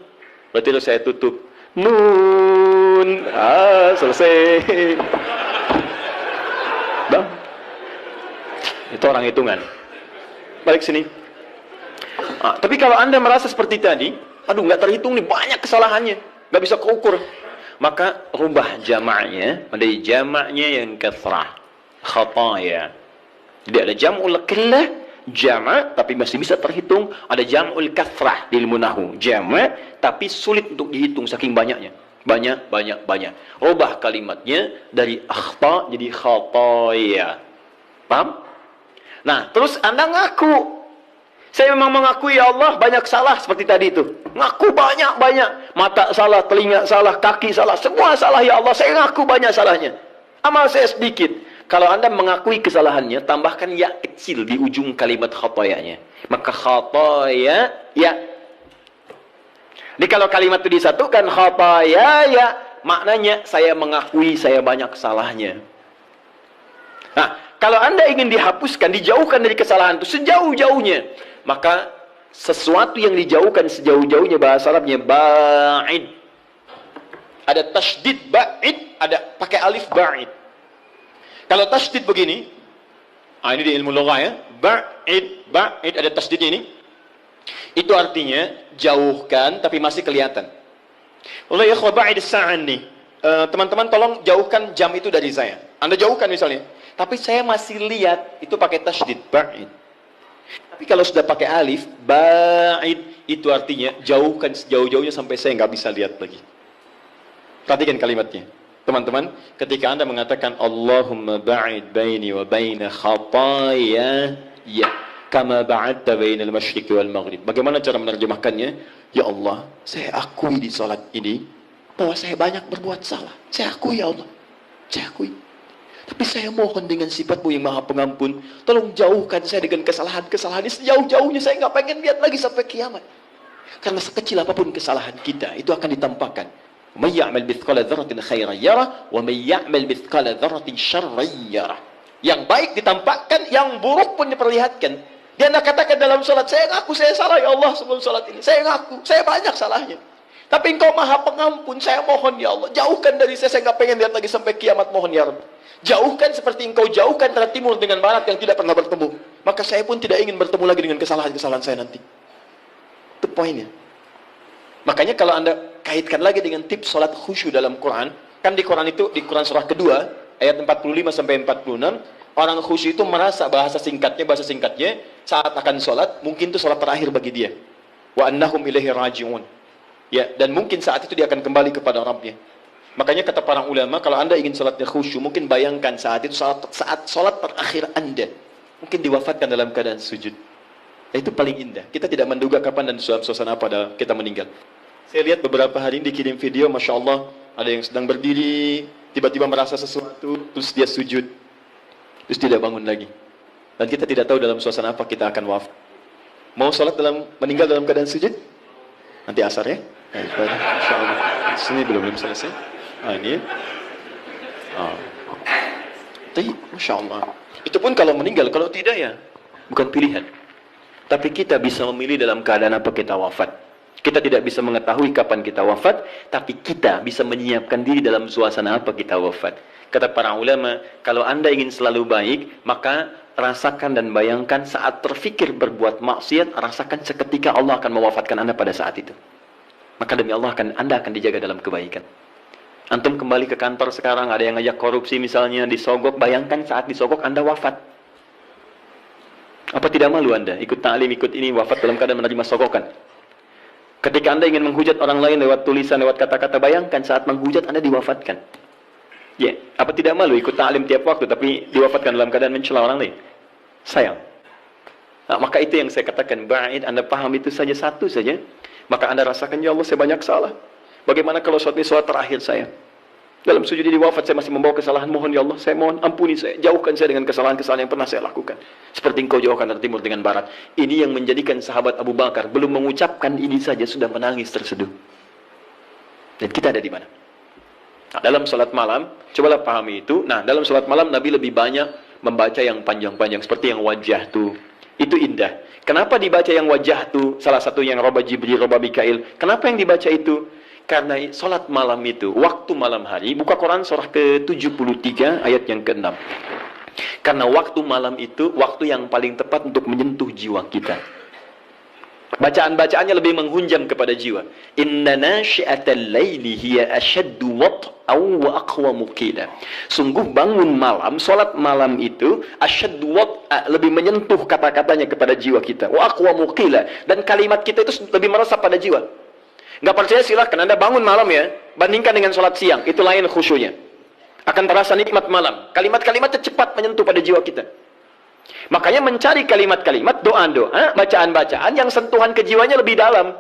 Berarti harus saya tutup. Nun. Selesai. Bang. Itu orang hitungan. Balik sini. Tapi kalau Anda merasa seperti tadi, aduh nggak terhitung nih, banyak kesalahannya. Nggak bisa keukur. Maka rubah jamaknya menjadi jamaknya yang kathrah. Khataya. Jadi ada jam'ul qillah, jama' tapi masih bisa terhitung. Ada jam'ul kathrah di ilmu nahwu, jama' tapi sulit untuk dihitung saking banyaknya. Banyak. Rubah kalimatnya dari akhta jadi khataya. Paham? Nah, terus Anda ngaku, saya memang mengakui ya Allah banyak salah seperti tadi itu. Ngaku banyak. Mata salah, telinga salah, kaki salah, semua salah ya Allah. Saya ngaku banyak salahnya. Amal saya sedikit. Kalau Anda mengakui kesalahannya, tambahkan ya kecil di ujung kalimat khatayanya. Maka khataya, ya. Jadi kalau kalimat itu disatukan, khatayaya, maknanya saya mengakui saya banyak salahnya. Nah, kalau Anda ingin dihapuskan, dijauhkan dari kesalahan itu sejauh-jauhnya, maka sesuatu yang dijauhkan sejauh-jauhnya bahasa Arabnya ba'id. Ada tasydid ba'id, ada pakai alif ba'id. Kalau tasydid begini, ini di ilmu lugah ya, ba'id ada tasydidnya ini. Itu artinya jauhkan tapi masih kelihatan. Allah ya ba'id as-sa'an nih. Teman-teman tolong jauhkan jam itu dari saya. Anda jauhkan misalnya, tapi saya masih lihat, itu pakai tasydid ba'id. Tapi kalau sudah pakai alif ba'id, itu artinya jauhkan sejauh-jauhnya sampai saya nggak bisa lihat lagi. Perhatikan kalimatnya. Teman-teman, ketika Anda mengatakan Allahumma ba'id baini wa baina khataya ya kama ba'adta bainal masyriqi wal maghrib. Bagaimana cara menerjemahkannya? Ya Allah, saya akui di salat ini bahwa saya banyak berbuat salah. Saya akui ya Allah. Saya akui. Tapi saya mohon dengan sifat-Mu yang Maha Pengampun, tolong jauhkan saya dengan kesalahan-kesalahan ini sejauh-jauhnya. Saya nggak pengen lihat lagi sampai kiamat. Karena sekecil apapun kesalahan kita, itu akan ditampakkan. Man ya'mal mithqala dzarratin khairan yarah wa man ya'mal mithqala dzarratin syarran yarah. Yang baik ditampakkan, yang buruk pun diperlihatkan. Dia nak katakan dalam salat, saya ngaku saya salah ya Allah sebelum salat ini. Saya ngaku, saya banyak salahnya. Tapi Engkau Maha Pengampun, saya mohon ya Allah, jauhkan dari saya nggak pengen lihat lagi sampai kiamat, mohon ya Rabb. Jauhkan seperti Engkau jauhkan antara timur dengan barat yang tidak pernah bertemu. Maka saya pun tidak ingin bertemu lagi dengan kesalahan-kesalahan saya nanti. Itu poinnya. Makanya kalau Anda kaitkan lagi dengan tips salat khusyuk dalam Quran, kan di Quran itu, di Quran surah kedua, ayat 45 sampai 46, orang khusyuk itu merasa bahasa singkatnya, saat akan salat, mungkin itu salat terakhir bagi dia. Wa annahum ilaihi raji'un. Ya, dan mungkin saat itu dia akan kembali kepada Rabbnya. Makanya kata para ulama, kalau Anda ingin salatnya khusyuk, mungkin bayangkan saat itu, saat salat terakhir Anda, mungkin diwafatkan dalam keadaan sujud. Itu paling indah. Kita tidak menduga kapan dan suasana pada kita meninggal. Saya lihat beberapa hari ini dikirim video, Masya Allah, ada yang sedang berdiri, tiba-tiba merasa sesuatu, terus dia sujud, terus tidak bangun lagi. Dan kita tidak tahu dalam suasana apa kita akan wafat. Mau sholat meninggal dalam keadaan sujud? Nanti asar ya? Masya Allah. Sini belum selesai. Ini ya. Tapi, Masya Allah. Itu pun kalau meninggal, kalau tidak ya, bukan pilihan. Tapi kita bisa memilih dalam keadaan apa kita wafat. Kita tidak bisa mengetahui kapan kita wafat, tapi kita bisa menyiapkan diri dalam suasana apa kita wafat. Kata para ulama, kalau Anda ingin selalu baik, maka rasakan dan bayangkan saat terfikir berbuat maksiat, rasakan seketika Allah akan mewafatkan Anda pada saat itu. Maka demi Allah Anda akan dijaga dalam kebaikan. Antum kembali ke kantor sekarang, ada yang ngajak korupsi misalnya, disogok, bayangkan saat disogok Anda wafat. Apa tidak malu Anda ikut ta'lim, ikut ini, wafat dalam keadaan menerima sogokan? Ketika Anda ingin menghujat orang lain lewat tulisan, lewat kata-kata, bayangkan saat menghujat Anda diwafatkan. Ya, apa tidak malu ikut ta'lim tiap waktu tapi diwafatkan dalam keadaan mencela orang lain? Sayang. Nah, maka itu yang saya katakan, ba'id, Anda paham itu saja, satu saja, maka Anda rasakan, ya Allah saya banyak salah. Bagaimana kalau saat ini salat terakhir saya? Dalam sujud ini wafat saya masih membawa kesalahan, mohon ya Allah, saya mohon ampuni saya, jauhkan saya dengan kesalahan-kesalahan yang pernah saya lakukan. Seperti Engkau jauhkan dari timur dengan barat. Ini yang menjadikan sahabat Abu Bakar belum mengucapkan ini saja sudah menangis terseduh. Dan kita ada di mana? Nah, dalam salat malam, cobalah pahami itu. Nah, dalam salat malam Nabi lebih banyak membaca yang panjang-panjang seperti yang wajah tu. Itu indah. Kenapa dibaca yang wajah tu? Salah satu yang roba Jibril, roba Mikail. Kenapa yang dibaca itu? Karena salat malam itu, waktu malam hari, buka Quran surah ke-73 ayat yang ke-6. Karena waktu malam itu, waktu yang paling tepat untuk menyentuh jiwa kita. Bacaan-bacaannya lebih menghunjam kepada jiwa. Inna nasyi'atal laili hiya ashaddu wat'aw wa aqwamu qila. Sungguh bangun malam, salat malam itu ashaddu wat'a, lebih menyentuh kata-katanya kepada jiwa kita. Wa aqwamu qila, dan kalimat kita itu lebih meresap pada jiwa. Nggak percaya silahkan Anda bangun malam ya, bandingkan dengan sholat siang, itu lain khusyuknya. Akan terasa nikmat malam. Kalimat-kalimatnya cepat menyentuh pada jiwa kita. Makanya mencari kalimat-kalimat, doa-doa, bacaan-bacaan yang sentuhan ke jiwanya lebih dalam.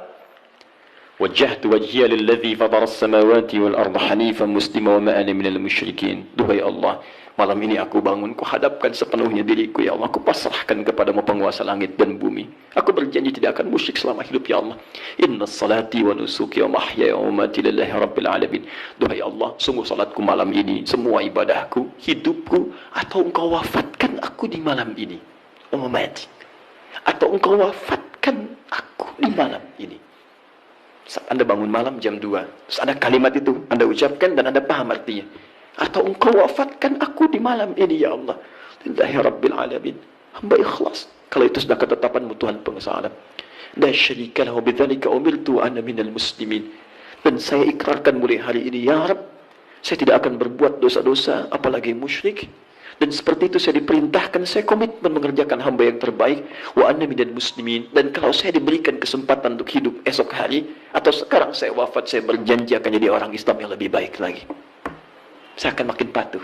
Wajjahtu wajhiya lilladzi fatara as-samawati wal arda hanifan muslima wa ma ana minal musyrikin. Duhai Allah, Malam ini aku bangun, ku hadapkan sepenuhnya diriku, ya Allah. Aku pasrahkan kepadamu penguasa langit dan bumi. Aku berjanji tidak akan musyrik selama hidup, ya Allah. Inna salati wa nusuki wa mahyaya wa mamati lillahi rabbil alamin. Duhai Allah, sungguh salatku malam ini, semua ibadahku, hidupku, atau engkau wafatkan aku di malam ini. Wa mamati. Atau engkau wafatkan aku di malam ini. Saat Anda bangun malam jam 2, terus ada kalimat itu Anda ucapkan dan Anda paham artinya. Atau engkau wafatkan aku di malam ini, ya Allah. Lillahi rabbil alamin. Hamba ikhlas. Kalau itu sudah ketetapanmu Tuhan penguasa alam. La syarika lahu bidzalika umirtu ana minal muslimin. Dan saya ikrarkan mulai hari ini, ya Rabb, saya tidak akan berbuat dosa-dosa, apalagi musyrik. Dan seperti itu saya diperintahkan, saya komitmen mengerjakan hamba yang terbaik. Wa ana minal muslimin. Dan kalau saya diberikan kesempatan untuk hidup esok hari, atau sekarang saya wafat, saya berjanji akan jadi orang Islam yang lebih baik lagi. Saya akan makin patuh.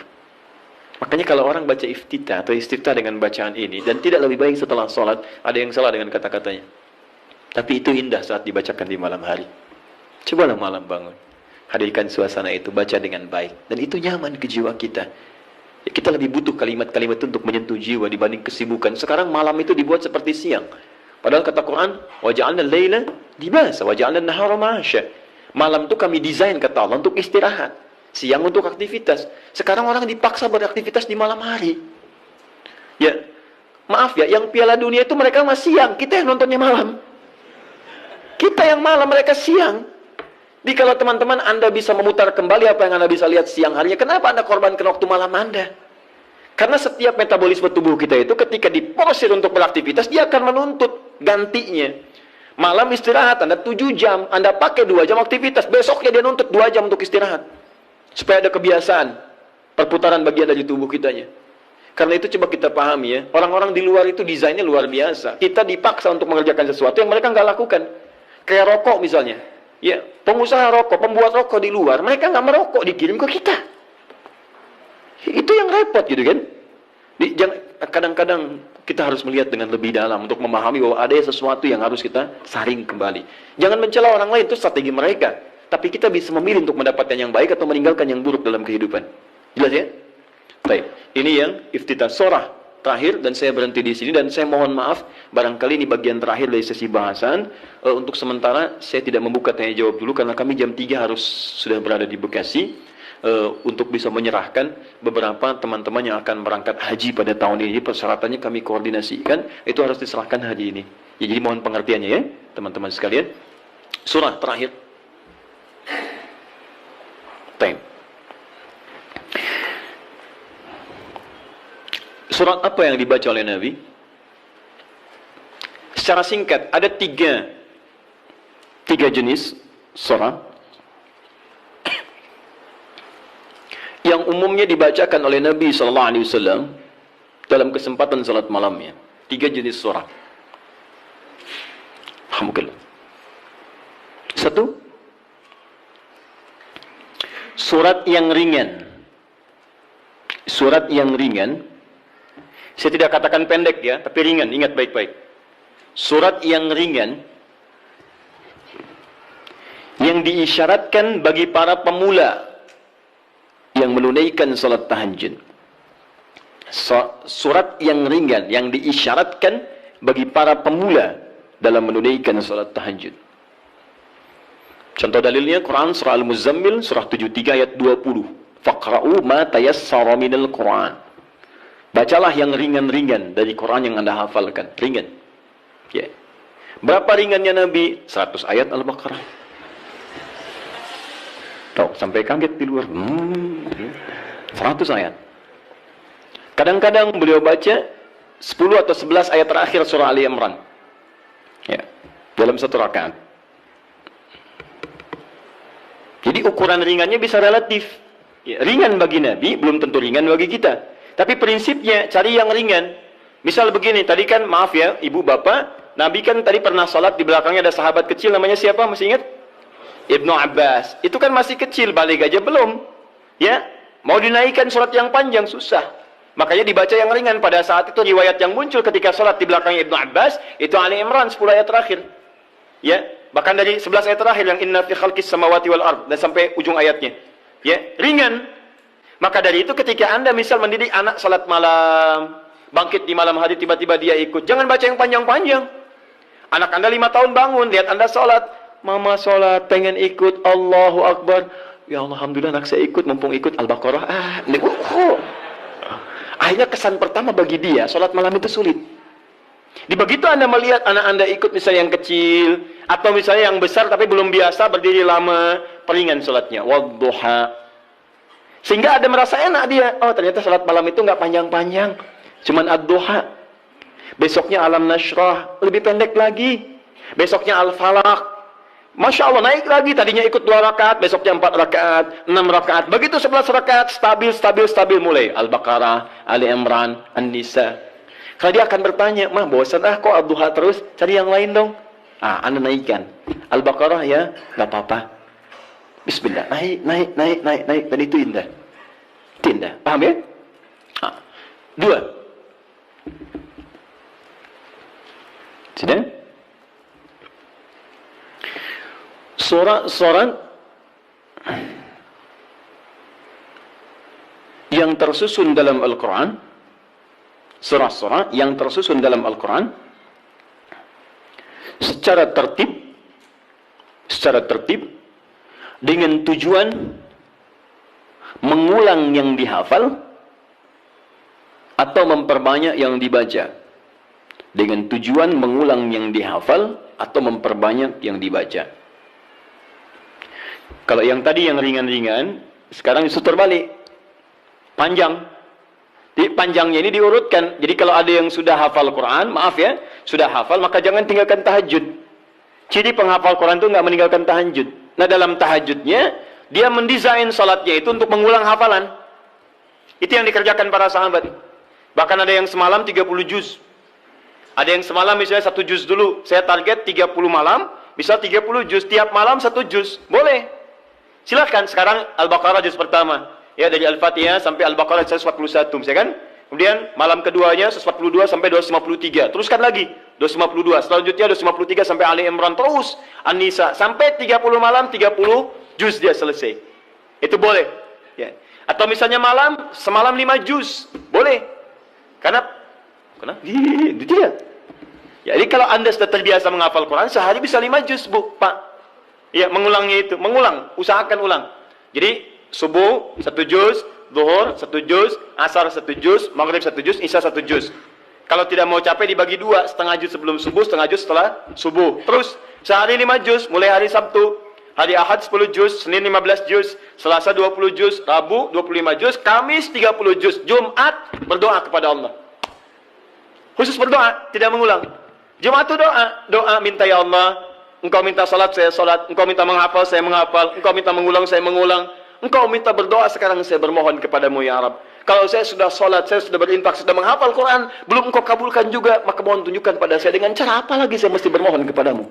Makanya kalau orang baca iftitah atau istiftah dengan bacaan ini dan tidak lebih baik setelah sholat, ada yang salah dengan kata-katanya. Tapi itu indah saat dibacakan di malam hari. Cobalah malam bangun, hadirkan suasana itu, baca dengan baik, dan itu nyaman ke jiwa kita. Ya, kita lebih butuh kalimat-kalimat untuk menyentuh jiwa dibanding kesibukan. Sekarang malam itu dibuat seperti siang. Padahal kata Quran, waja'alna al-laila libasa waja'alna an-nahara ma'asya. Malam itu kami desain kata Allah untuk istirahat. Siang untuk aktivitas. Sekarang orang dipaksa beraktivitas di malam hari. Ya, maaf ya, yang Piala Dunia itu mereka masih siang, kita yang nontonnya malam. Kita yang malam, mereka siang. Jadi kalau teman-teman Anda bisa memutar kembali apa yang Anda bisa lihat siang harinya, kenapa Anda korbankan waktu malam Anda? Karena setiap metabolisme tubuh kita itu ketika diporsir untuk beraktivitas, dia akan menuntut gantinya. Malam istirahat, Anda 7 jam, Anda pakai 2 jam aktivitas, besoknya dia nuntut 2 jam untuk istirahat. Supaya ada kebiasaan perputaran bagian dari tubuh kitanya. Karena itu coba kita pahami ya, orang-orang di luar itu desainnya luar biasa. Kita dipaksa untuk mengerjakan sesuatu yang mereka nggak lakukan. Kayak rokok misalnya. Ya, pengusaha rokok, pembuat rokok di luar, mereka nggak merokok, dikirim ke kita. Itu yang repot gitu kan. Kadang-kadang kita harus melihat dengan lebih dalam untuk memahami bahwa ada sesuatu yang harus kita saring kembali. Jangan mencela orang lain, itu strategi mereka. Tapi kita bisa memilih untuk mendapatkan yang baik atau meninggalkan yang buruk dalam kehidupan. Jelas ya? Baik. Ini yang iftitah surah terakhir, dan saya berhenti di sini, dan saya mohon maaf barangkali ini bagian terakhir dari sesi bahasan. Untuk sementara saya tidak membuka tanya jawab dulu karena kami jam 3 harus sudah berada di Bekasi untuk bisa menyerahkan beberapa teman-teman yang akan berangkat haji pada tahun ini. Persyaratannya kami koordinasikan, itu harus diserahkan hari ini. Ya, jadi mohon pengertiannya ya teman-teman sekalian. Surah terakhir. Time. Surat apa yang dibaca oleh Nabi? Secara singkat, ada tiga jenis surah yang umumnya dibacakan oleh Nabi SAW dalam kesempatan salat malamnya. 3 jenis surah. Alhamdulillah. 1, surat yang ringan. Surat yang ringan. Saya tidak katakan pendek ya, tapi ringan, ingat baik-baik. Surat yang ringan yang diisyaratkan bagi para pemula yang menunaikan salat tahajud. Surat yang ringan yang diisyaratkan bagi para pemula dalam menunaikan salat tahajud. Contoh dalilnya Quran surah Al-Muzammil surah 73 ayat 20. Faqra'u ma tayassara minal Quran. Bacalah yang ringan-ringan dari Quran yang Anda hafalkan. Ringan. Ya. Berapa ringannya Nabi? 100 ayat Al-Baqarah. Tuh, sampai kaget di luar. 100 ayat. Kadang-kadang beliau baca 10 atau 11 ayat terakhir surah Ali Imran. Ya. Dalam satu rakaat. Jadi ukuran ringannya bisa relatif. Ya, ringan bagi Nabi, belum tentu ringan bagi kita. Tapi prinsipnya, cari yang ringan. Misal begini, tadi kan, maaf ya, ibu bapak, Nabi kan tadi pernah sholat, di belakangnya ada sahabat kecil, namanya siapa? Masih ingat? Ibnu Abbas. Itu kan masih kecil, balik aja belum. Ya, mau dinaikkan surat yang panjang, susah. Makanya dibaca yang ringan. Pada saat itu, riwayat yang muncul ketika sholat di belakangnya Ibnu Abbas, itu Ali Imran, 10 ayat terakhir. Ya, bahkan dari 11 ayat terakhir, yang inna fi khalqis samawati wal ard, dan sampai ujung ayatnya. Ya, ringan. Maka dari itu ketika Anda misal mendidik anak salat malam, bangkit di malam hari tiba-tiba dia ikut, jangan baca yang panjang-panjang. Anak Anda 5 tahun bangun, lihat Anda salat, mama salat, pengen ikut, Allahu Akbar. Ya Allah, alhamdulillah anak saya ikut, mumpung ikut Al-Baqarah. Akhirnya kesan pertama bagi dia, salat malam itu sulit. Di begitu Anda melihat anak Anda ikut misalnya yang kecil, atau misalnya yang besar tapi belum biasa berdiri lama, peringan salatnya, wadduha. Sehingga ada merasa enak dia, oh ternyata salat malam itu nggak panjang-panjang, cuman ad-duha. Besoknya alam nashrah, lebih pendek lagi. Besoknya al-falaq. Masya Allah, naik lagi. Tadinya ikut 2 rakaat, besoknya 4 rakaat, 6 rakaat. Begitu 11 rakaat, stabil mulai. Al-Baqarah, Ali Imran, An-Nisa. Kalau dia akan bertanya, mah bosan kok ad-duha terus, cari yang lain dong. Anda naikkan. Al-Baqarah ya, nggak apa-apa. Bismillah, naik. Dan itu indah. Itu indah. Paham ya? 2. Sudah? Surat yang tersusun dalam Al-Quran, surah-surah yang tersusun dalam Al-Quran secara tertib dengan tujuan mengulang yang dihafal atau memperbanyak yang dibaca. Dengan tujuan mengulang yang dihafal atau memperbanyak yang dibaca. Kalau yang tadi yang ringan-ringan, sekarang itu terbalik. Panjang. Jadi panjangnya ini diurutkan. Jadi kalau ada yang sudah hafal Quran, maaf ya, sudah hafal, maka jangan tinggalkan tahajud. Jadi penghafal Quran itu nggak meninggalkan tahajud. Nah dalam tahajudnya, dia mendesain salatnya itu untuk mengulang hafalan. Itu yang dikerjakan para sahabat. Bahkan ada yang semalam 30 juz. Ada yang semalam misalnya 1 juz dulu. Saya target 30 malam, bisa 30 juz. Tiap malam 1 juz. Boleh. Silahkan. Sekarang Al-Baqarah juz pertama. Ya, dari Al-Fatihah sampai Al-Baqarah 141. Misalkan. Kemudian malam keduanya 142 sampai 253. Teruskan lagi. 252. Selanjutnya 253 sampai Ali Imran. Terus. An-Nisa. Sampai 30 malam, 30 juz dia selesai. Itu boleh. Ya. Atau misalnya malam, semalam 5 juz. Boleh. Karena itu dia. Jadi kalau Anda sudah terbiasa menghafal Quran, sehari bisa 5 juz, Bu, Pak. Ya, mengulangnya itu. Mengulang. Usahakan ulang. Jadi, subuh 1 juz, zuhur 1 juz, asar 1 juz, maghrib 1 juz, isya 1 juz. Kalau tidak mau capek dibagi 2, setengah juz sebelum subuh, setengah juz setelah subuh. Terus, sehari 5 juz, mulai hari Sabtu. Hari Ahad 10 juz, Senin 15 juz, Selasa 20 juz, Rabu 25 juz, Kamis 30 juz, Jumat berdoa kepada Allah. Khusus berdoa, tidak mengulang. Jumat itu doa minta ya Allah, Engkau minta salat, saya salat, Engkau minta menghafal, saya menghafal, Engkau minta mengulang, saya mengulang, Engkau minta berdoa, sekarang saya bermohon kepadamu ya Rabb. Kalau saya sudah salat, saya sudah berinfak, sudah menghafal Quran, belum Engkau kabulkan juga, maka mohon tunjukkan pada saya dengan cara apa lagi saya mesti bermohon kepadamu.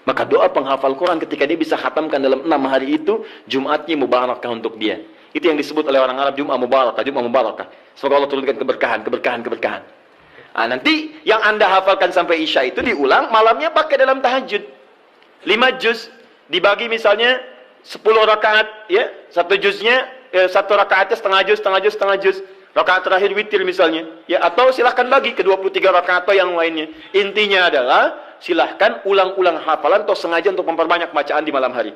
Maka doa penghafal Quran ketika dia bisa khatamkan dalam 6 hari itu, Jumatnya mubarakah untuk dia. Itu yang disebut oleh orang Arab Jum'ah mubarakah, Jum'ah mubarakah. Semoga Allah turunkan keberkahan. Nanti yang Anda hafalkan sampai Isya itu diulang, malamnya pakai dalam tahajud. 5 juz dibagi misalnya 10 rakaat, ya. 1 juznya, 1 rakaatnya setengah juz. Rakaat terakhir witir misalnya, ya. Atau silahkan bagi ke 23 rakaat atau yang lainnya. Intinya adalah silahkan ulang-ulang hafalan atau sengaja untuk memperbanyak bacaan di malam hari.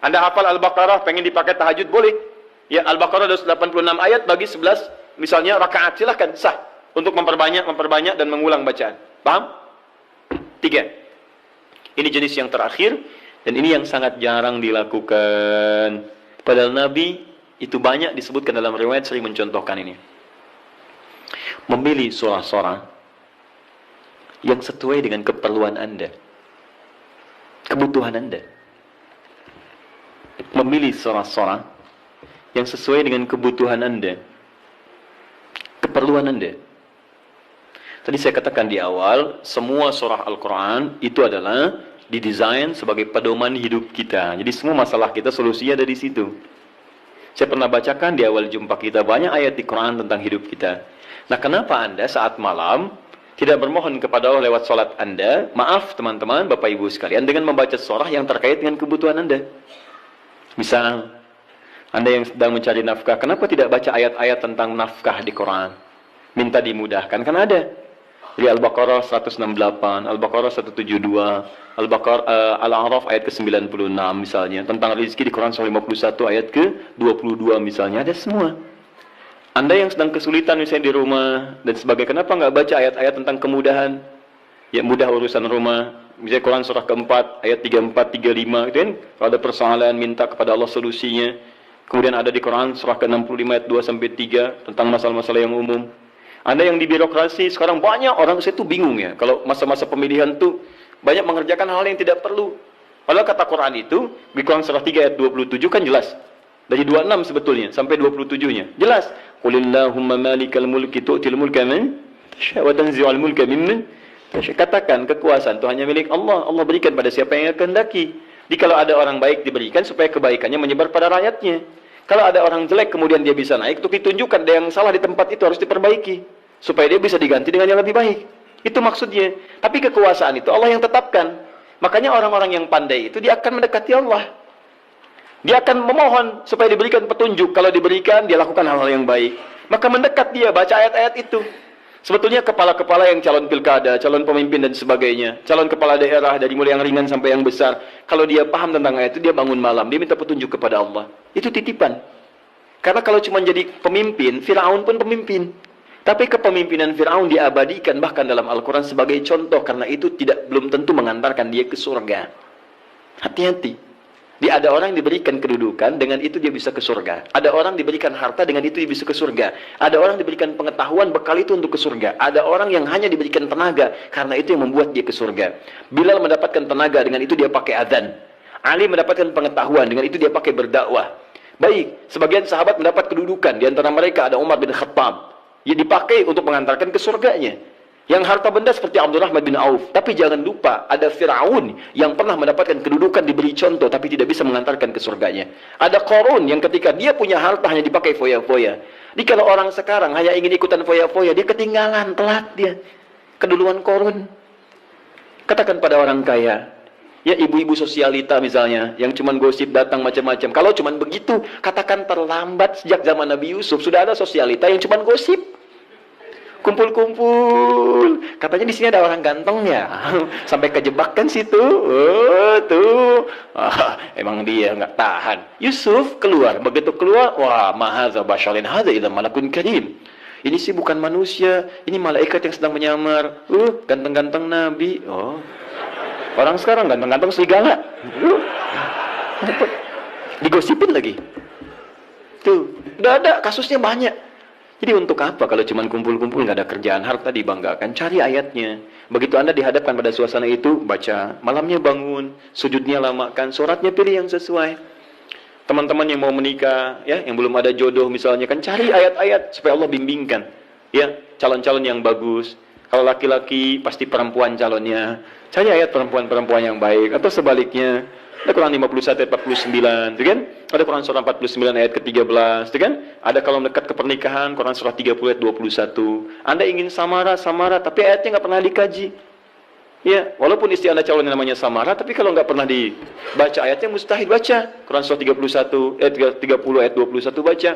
Anda hafal Al-Baqarah, pengen dipakai tahajud, boleh. Ya, Al-Baqarah 86 ayat bagi 11 misalnya rakaat, silahkan, sah. Untuk memperbanyak dan mengulang bacaan. Paham? 3. Ini jenis yang terakhir. Dan ini yang sangat jarang dilakukan. Padahal Nabi itu banyak disebutkan dalam riwayat sering mencontohkan ini. Memilih surah-surah yang sesuai dengan keperluan Anda. Kebutuhan Anda. Memilih surah-surah yang sesuai dengan kebutuhan Anda. Keperluan Anda. Tadi saya katakan di awal, semua surah Al-Quran itu adalah didesain sebagai pedoman hidup kita. Jadi semua masalah kita solusinya ada di situ. Saya pernah bacakan di awal jumpa kita banyak ayat di Quran tentang hidup kita. Nah, kenapa Anda saat malam tidak bermohon kepada Allah lewat salat Anda? Maaf teman-teman, Bapak Ibu sekalian, dengan membaca surah yang terkait dengan kebutuhan Anda. Misal, Anda yang sedang mencari nafkah, kenapa tidak baca ayat-ayat tentang nafkah di Quran? Minta dimudahkan, kan ada. Di Al-Baqarah 168, Al-Baqarah 172, Al-A'raf ayat ke-96 misalnya. Tentang rezeki di Quran surah 51 ayat ke-22 misalnya. Ada semua. Anda yang sedang kesulitan misalnya di rumah dan sebagainya, kenapa nggak baca ayat-ayat tentang kemudahan? Ya, mudah urusan rumah. Misalnya Quran surah keempat ayat 34, 35 gitu kan. Kalau ada persoalan minta kepada Allah solusinya. Kemudian ada di Quran surah ke-65 ayat 2 sampai 3 tentang masalah-masalah yang umum. Anda yang di birokrasi sekarang banyak orang, saya tuh bingung ya. Kalau masa-masa pemilihan tuh banyak mengerjakan hal yang tidak perlu. Padahal kata Quran itu di Quran surah 3 ayat 27 kan jelas. Dari 26 sebetulnya sampai 27-nya. Jelas. Qulillahumma malikal mulki tu'til mulka man tasha' wa tanzi'ul mulka mimman tasha'. Katakan kekuasaan itu hanya milik Allah. Allah berikan pada siapa yang kehendaki. Jadi kalau ada orang baik diberikan supaya kebaikannya menyebar pada rakyatnya. Kalau ada orang jelek kemudian dia bisa naik, untuk ditunjukkan ada yang salah di tempat itu harus diperbaiki supaya dia bisa diganti dengan yang lebih baik. Itu maksudnya. Tapi kekuasaan itu Allah yang tetapkan. Makanya orang-orang yang pandai itu dia akan mendekati Allah. Dia akan memohon supaya diberikan petunjuk. Kalau diberikan, dia lakukan hal-hal yang baik. Maka mendekat dia baca ayat-ayat itu. Sebetulnya kepala-kepala yang calon pilkada, calon pemimpin dan sebagainya, calon kepala daerah dari mulai yang ringan sampai yang besar, kalau dia paham tentang ayat itu, dia bangun malam, dia minta petunjuk kepada Allah. Itu titipan. Karena kalau cuma jadi pemimpin, Firaun pun pemimpin. Tapi kepemimpinan Firaun diabadikan bahkan dalam Al-Quran sebagai contoh, karena itu belum tentu mengantarkan dia ke surga. Hati-hati. Dia ada orang yang diberikan kedudukan, dengan itu dia bisa ke surga. Ada orang diberikan harta, dengan itu dia bisa ke surga. Ada orang diberikan pengetahuan, bekal itu untuk ke surga. Ada orang yang hanya diberikan tenaga, karena itu yang membuat dia ke surga. Bilal mendapatkan tenaga, dengan itu dia pakai adzan. Ali mendapatkan pengetahuan, dengan itu dia pakai berdakwah. Baik, sebagian sahabat mendapat kedudukan. Di antara mereka ada Umar bin Khattab. Ia dipakai untuk mengantarkan ke surganya. Yang harta benda seperti Abdurrahman bin Auf. Tapi jangan lupa, ada Fir'aun yang pernah mendapatkan kedudukan, diberi contoh, tapi tidak bisa mengantarkan ke surganya. Ada Qarun yang ketika dia punya harta hanya dipakai foya-foya. Jadi kalau orang sekarang hanya ingin ikutan foya-foya, dia ketinggalan, telat dia. Keduluan Qarun. Katakan pada orang kaya, ya ibu-ibu sosialita misalnya, yang cuman gosip datang macam-macam. Kalau cuman begitu, katakan terlambat. Sejak zaman Nabi Yusuf sudah ada sosialita yang cuman gosip. Kumpul-kumpul, katanya di sini ada orang ganteng ya, sampai kejebak kan situ. Oh tuh, emang dia nggak tahan. Yusuf keluar, begitu keluar, wah mahaza basyarin hadza idza malakun karim. Ini sih bukan manusia, ini malaikat yang sedang menyamar. Ganteng-ganteng Nabi. Oh, orang sekarang ganteng-ganteng serigala. Digosipin lagi. Tuh, udah ada kasusnya banyak. Jadi untuk apa kalau cuma kumpul-kumpul nggak ada kerjaan, harta dibanggakan? Cari ayatnya. Begitu Anda dihadapkan pada suasana itu, baca. Malamnya bangun, sujudnya lamakan, suratnya pilih yang sesuai. Teman-teman yang mau menikah, ya, yang belum ada jodoh misalnya, kan cari ayat-ayat supaya Allah bimbingkan. Ya, calon-calon yang bagus. Kalau laki-laki pasti perempuan calonnya. Cari ayat perempuan-perempuan yang baik, atau sebaliknya. Ada Quran 51 ayat 49, gitu kan? Ada Quran surah 49 ayat ke-13, gitu kan? Ada kalau mendekat ke pernikahan, Quran surah 30 ayat 21. Anda ingin samara, tapi ayatnya nggak pernah dikaji. Ya, walaupun istri Anda calonnya namanya samara, tapi kalau nggak pernah dibaca ayatnya, mustahil baca. Quran surah 31 ayat 30 ayat 21 baca.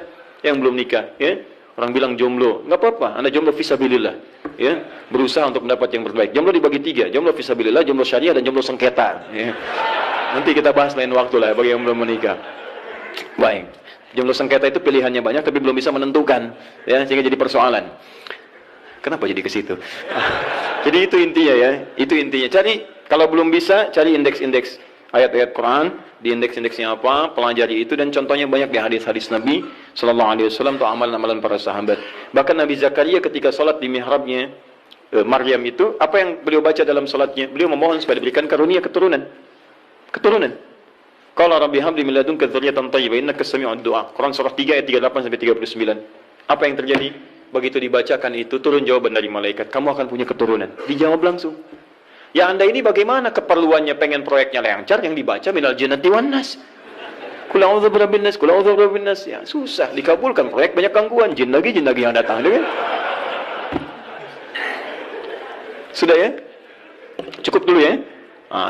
Yang belum nikah, ya. Orang bilang jomblo, nggak apa-apa. Anda jomblo fisabilillah, ya. Berusaha untuk mendapat yang terbaik. Jomblo dibagi 3, jomblo fisabilillah, jomblo syariah, dan jomblo sengketa. Ya. Nanti kita bahas lain waktu lah bagi yang belum menikah. Baik. Jomblo sengketa itu pilihannya banyak tapi belum bisa menentukan, ya, sehingga jadi persoalan. Kenapa jadi ke situ? Jadi itu intinya ya. Itu intinya. Cari, kalau belum bisa, cari indeks-indeks ayat-ayat Quran, di indeks-indeksnya apa, pelajari itu, dan contohnya banyak di hadis-hadis Nabi sallallahu alaihi wasallam atau amalan-amalan para sahabat. Bahkan Nabi Zakaria ketika salat di mihrabnya Maryam itu, apa yang beliau baca dalam salatnya? Beliau memohon supaya diberikan karunia keturunan. Qala rabbi habli min ladunka dzurriyyatan thayyibah innaka sami'ud du'a. Quran surah 3 ayat 38 sampai 39. Apa yang terjadi? Begitu dibacakan itu, turun jawaban dari malaikat, kamu akan punya keturunan. Dijawab langsung. Ya Anda ini bagaimana keperluannya pengen proyeknya lancar, yang dibaca minal jannati wan nas. Qul a'udzu birabbin nas, qul a'udzu birabbin nas. Ya susah dikabulkan, proyek banyak gangguan, jin lagi yang datang, kan? Sudah ya? Cukup dulu ya?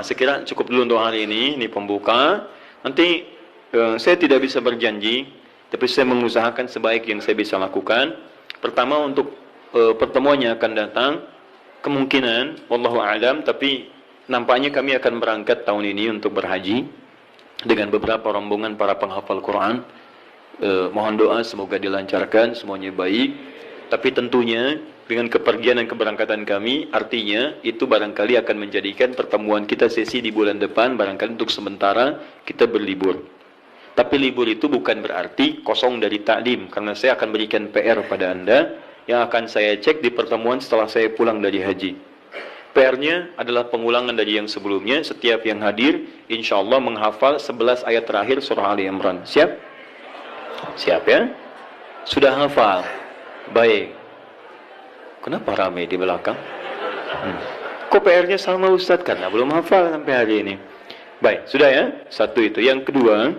Sekira cukup dulu untuk hari ini pembuka. Nanti saya tidak bisa berjanji, tapi saya mengusahakan sebaik yang saya bisa lakukan. Pertama, untuk pertemuan yang akan datang, kemungkinan, wallahu a'lam, tapi nampaknya kami akan berangkat tahun ini untuk berhaji dengan beberapa rombongan para penghafal Quran. Mohon doa semoga dilancarkan, semuanya baik. Tapi tentunya dengan kepergian dan keberangkatan kami, artinya itu barangkali akan menjadikan pertemuan kita sesi di bulan depan, barangkali untuk sementara kita berlibur. Tapi libur itu bukan berarti kosong dari taklim, karena saya akan berikan PR pada Anda yang akan saya cek di pertemuan setelah saya pulang dari haji. PR-nya adalah pengulangan dari yang sebelumnya. Setiap yang hadir, insya Allah menghafal 11 ayat terakhir surah Ali Imran. Siap? Siap ya? Sudah hafal? Baik. Kenapa ramai di belakang? Kok PR-nya sama Ustadz? Karena belum hafal sampai hari ini. Baik, sudah ya? Satu itu. Yang kedua,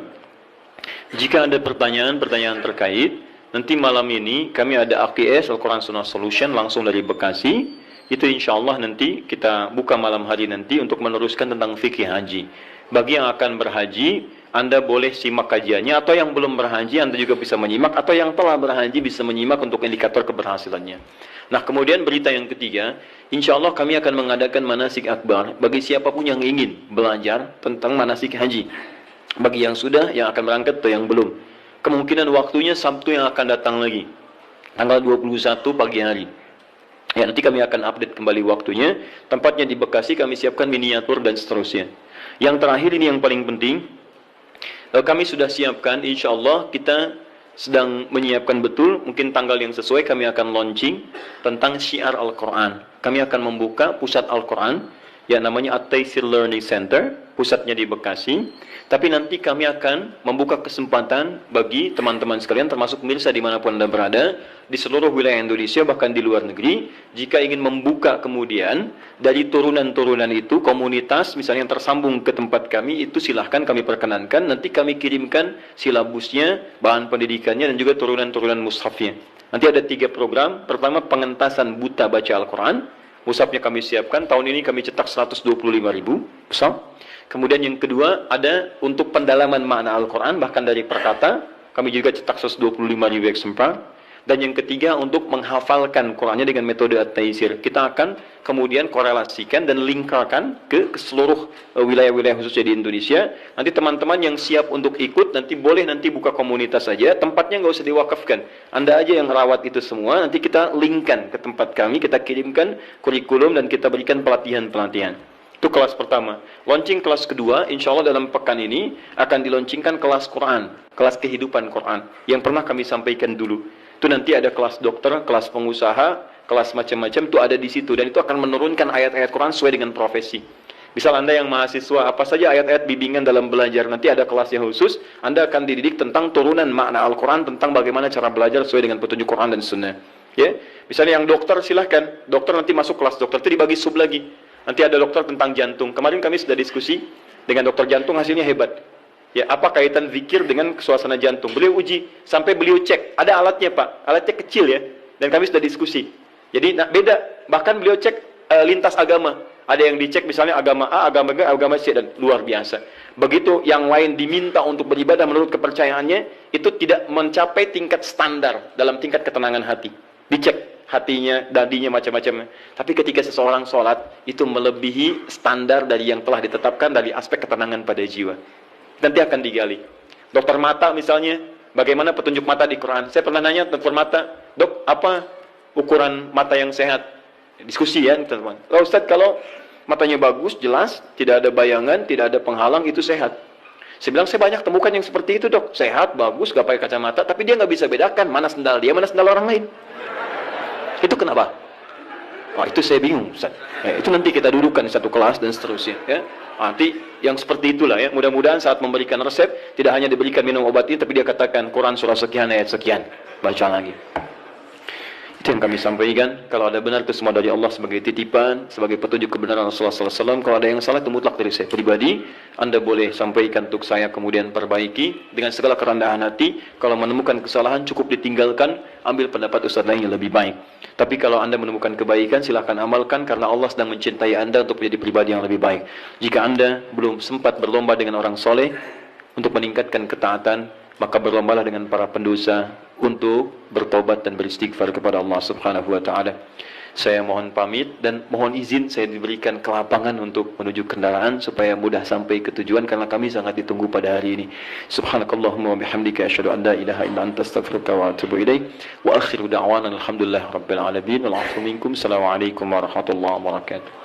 jika ada pertanyaan-pertanyaan terkait, nanti malam ini kami ada AQS, Al-Quran Sunnah Solution, langsung dari Bekasi. Itu insya Allah nanti kita buka malam hari nanti untuk meneruskan tentang fikih haji. Bagi yang akan berhaji, Anda boleh simak kajiannya, atau yang belum berhaji Anda juga bisa menyimak, atau yang telah berhaji bisa menyimak untuk indikator keberhasilannya. Nah, kemudian berita yang ketiga, insya Allah kami akan mengadakan manasik akbar bagi siapapun yang ingin belajar tentang manasik haji. Bagi yang sudah, yang akan berangkat, atau yang belum. Kemungkinan waktunya Sabtu yang akan datang lagi, tanggal 21 pagi hari. Ya, nanti kami akan update kembali waktunya. Tempatnya di Bekasi, kami siapkan miniatur dan seterusnya. Yang terakhir ini yang paling penting, kami sudah siapkan, insya Allah kita sedang menyiapkan betul, mungkin tanggal yang sesuai kami akan launching tentang syiar Al-Quran. Kami akan membuka pusat Al-Quran yang namanya At-Taisir Learning Center, pusatnya di Bekasi. Tapi nanti kami akan membuka kesempatan bagi teman-teman sekalian, termasuk pemirsa dimanapun Anda berada, di seluruh wilayah Indonesia, bahkan di luar negeri, jika ingin membuka kemudian dari turunan-turunan itu, komunitas misalnya yang tersambung ke tempat kami, itu silahkan kami perkenankan, nanti kami kirimkan silabusnya, bahan pendidikannya, dan juga turunan-turunan mushafnya. Nanti ada 3 program. Pertama, pengentasan buta baca Al-Quran. Mushafnya kami siapkan, tahun ini kami cetak 125.000 mushaf. Kemudian yang kedua, ada untuk pendalaman makna Al-Quran, bahkan dari perkata, kami juga cetak 125.000 eksemplar. Dan yang ketiga, untuk menghafalkan Qurannya dengan metode At-Taisir. Kita akan kemudian korelasikan dan lingkarkan ke seluruh wilayah-wilayah khususnya di Indonesia. Nanti teman-teman yang siap untuk ikut, nanti boleh nanti buka komunitas saja. Tempatnya nggak usah diwakafkan. Anda aja yang rawat itu semua. Nanti kita linkkan ke tempat kami, kita kirimkan kurikulum dan kita berikan pelatihan-pelatihan. Itu kelas pertama. Launching kelas kedua, insya Allah dalam pekan ini akan dilaunchingkan kelas Quran, kelas kehidupan Quran, yang pernah kami sampaikan dulu. Itu nanti ada kelas dokter, kelas pengusaha, kelas macam-macam, itu ada di situ. Dan itu akan menurunkan ayat-ayat Quran sesuai dengan profesi. Misal Anda yang mahasiswa, apa saja ayat-ayat bimbingan dalam belajar, nanti ada kelasnya khusus, Anda akan dididik tentang turunan makna Al-Quran, tentang bagaimana cara belajar sesuai dengan petunjuk Quran dan Sunnah. Ya, misalnya yang dokter, silahkan. Dokter nanti masuk kelas dokter, itu dibagi sub lagi. Nanti ada dokter tentang jantung. Kemarin kami sudah diskusi dengan dokter jantung, hasilnya hebat. Ya, apa kaitan zikir dengan suasana jantung? Beliau uji, sampai beliau cek. Ada alatnya, Pak. Alatnya kecil ya. Dan kami sudah diskusi. Jadi beda. Bahkan beliau cek lintas agama. Ada yang dicek misalnya agama A, agama B, agama C, dan luar biasa. Begitu yang lain diminta untuk beribadah menurut kepercayaannya, itu tidak mencapai tingkat standar dalam tingkat ketenangan hati. Dicek hatinya, dadinya, macam-macam. Tapi ketika seseorang sholat, itu melebihi standar dari yang telah ditetapkan dari aspek ketenangan pada jiwa. Nanti akan digali. Dokter mata misalnya, bagaimana petunjuk mata di Quran? Saya pernah nanya dokter mata, dok, apa ukuran mata yang sehat? Diskusi ya, teman-teman. Oh, Ustaz, kalau matanya bagus, jelas, tidak ada bayangan, tidak ada penghalang, itu sehat. Saya bilang, saya banyak temukan yang seperti itu, dok. Sehat, bagus, gak pakai kacamata, tapi dia nggak bisa bedakan mana sendal dia, mana sendal orang lain. Itu kenapa? Wah, itu saya bingung, Ustaz. Ya, itu nanti kita dudukkan di satu kelas dan seterusnya. Ya. Nanti yang seperti itulah ya. Mudah-mudahan saat memberikan resep, tidak hanya diberikan minum obat ini, tapi dia katakan Quran surah sekian, ayat sekian. Baca lagi. Itu yang kami sampaikan. Kalau ada benar, itu semua dari Allah sebagai titipan, sebagai petunjuk kebenaran Rasulullah SAW. Kalau ada yang salah, itu mutlak dari saya pribadi. Anda boleh sampaikan untuk saya, kemudian perbaiki dengan segala kerendahan hati. Kalau menemukan kesalahan, cukup ditinggalkan, ambil pendapat ustaz lain yang lebih baik. Tapi kalau Anda menemukan kebaikan, silahkan amalkan, karena Allah sedang mencintai Anda untuk menjadi pribadi yang lebih baik. Jika Anda belum sempat berlomba dengan orang soleh, untuk meningkatkan ketaatan, maka berlombalah dengan para pendosa untuk bertobat dan beristighfar kepada Allah Subhanahu wa taala. Saya mohon pamit dan mohon izin saya diberikan kelapangan untuk menuju kendaraan supaya mudah sampai ke tujuan karena kami sangat ditunggu pada hari ini. Subhanakallahumma wa bihamdika asyhadu an la ilaha illa anta astaghfiruka wa atubu ilaik. Wa akhiru da'wana alhamdulillahi rabbil alamin wal 'afwu minkum. Assalamualaikum warahmatullahi wabarakatuh.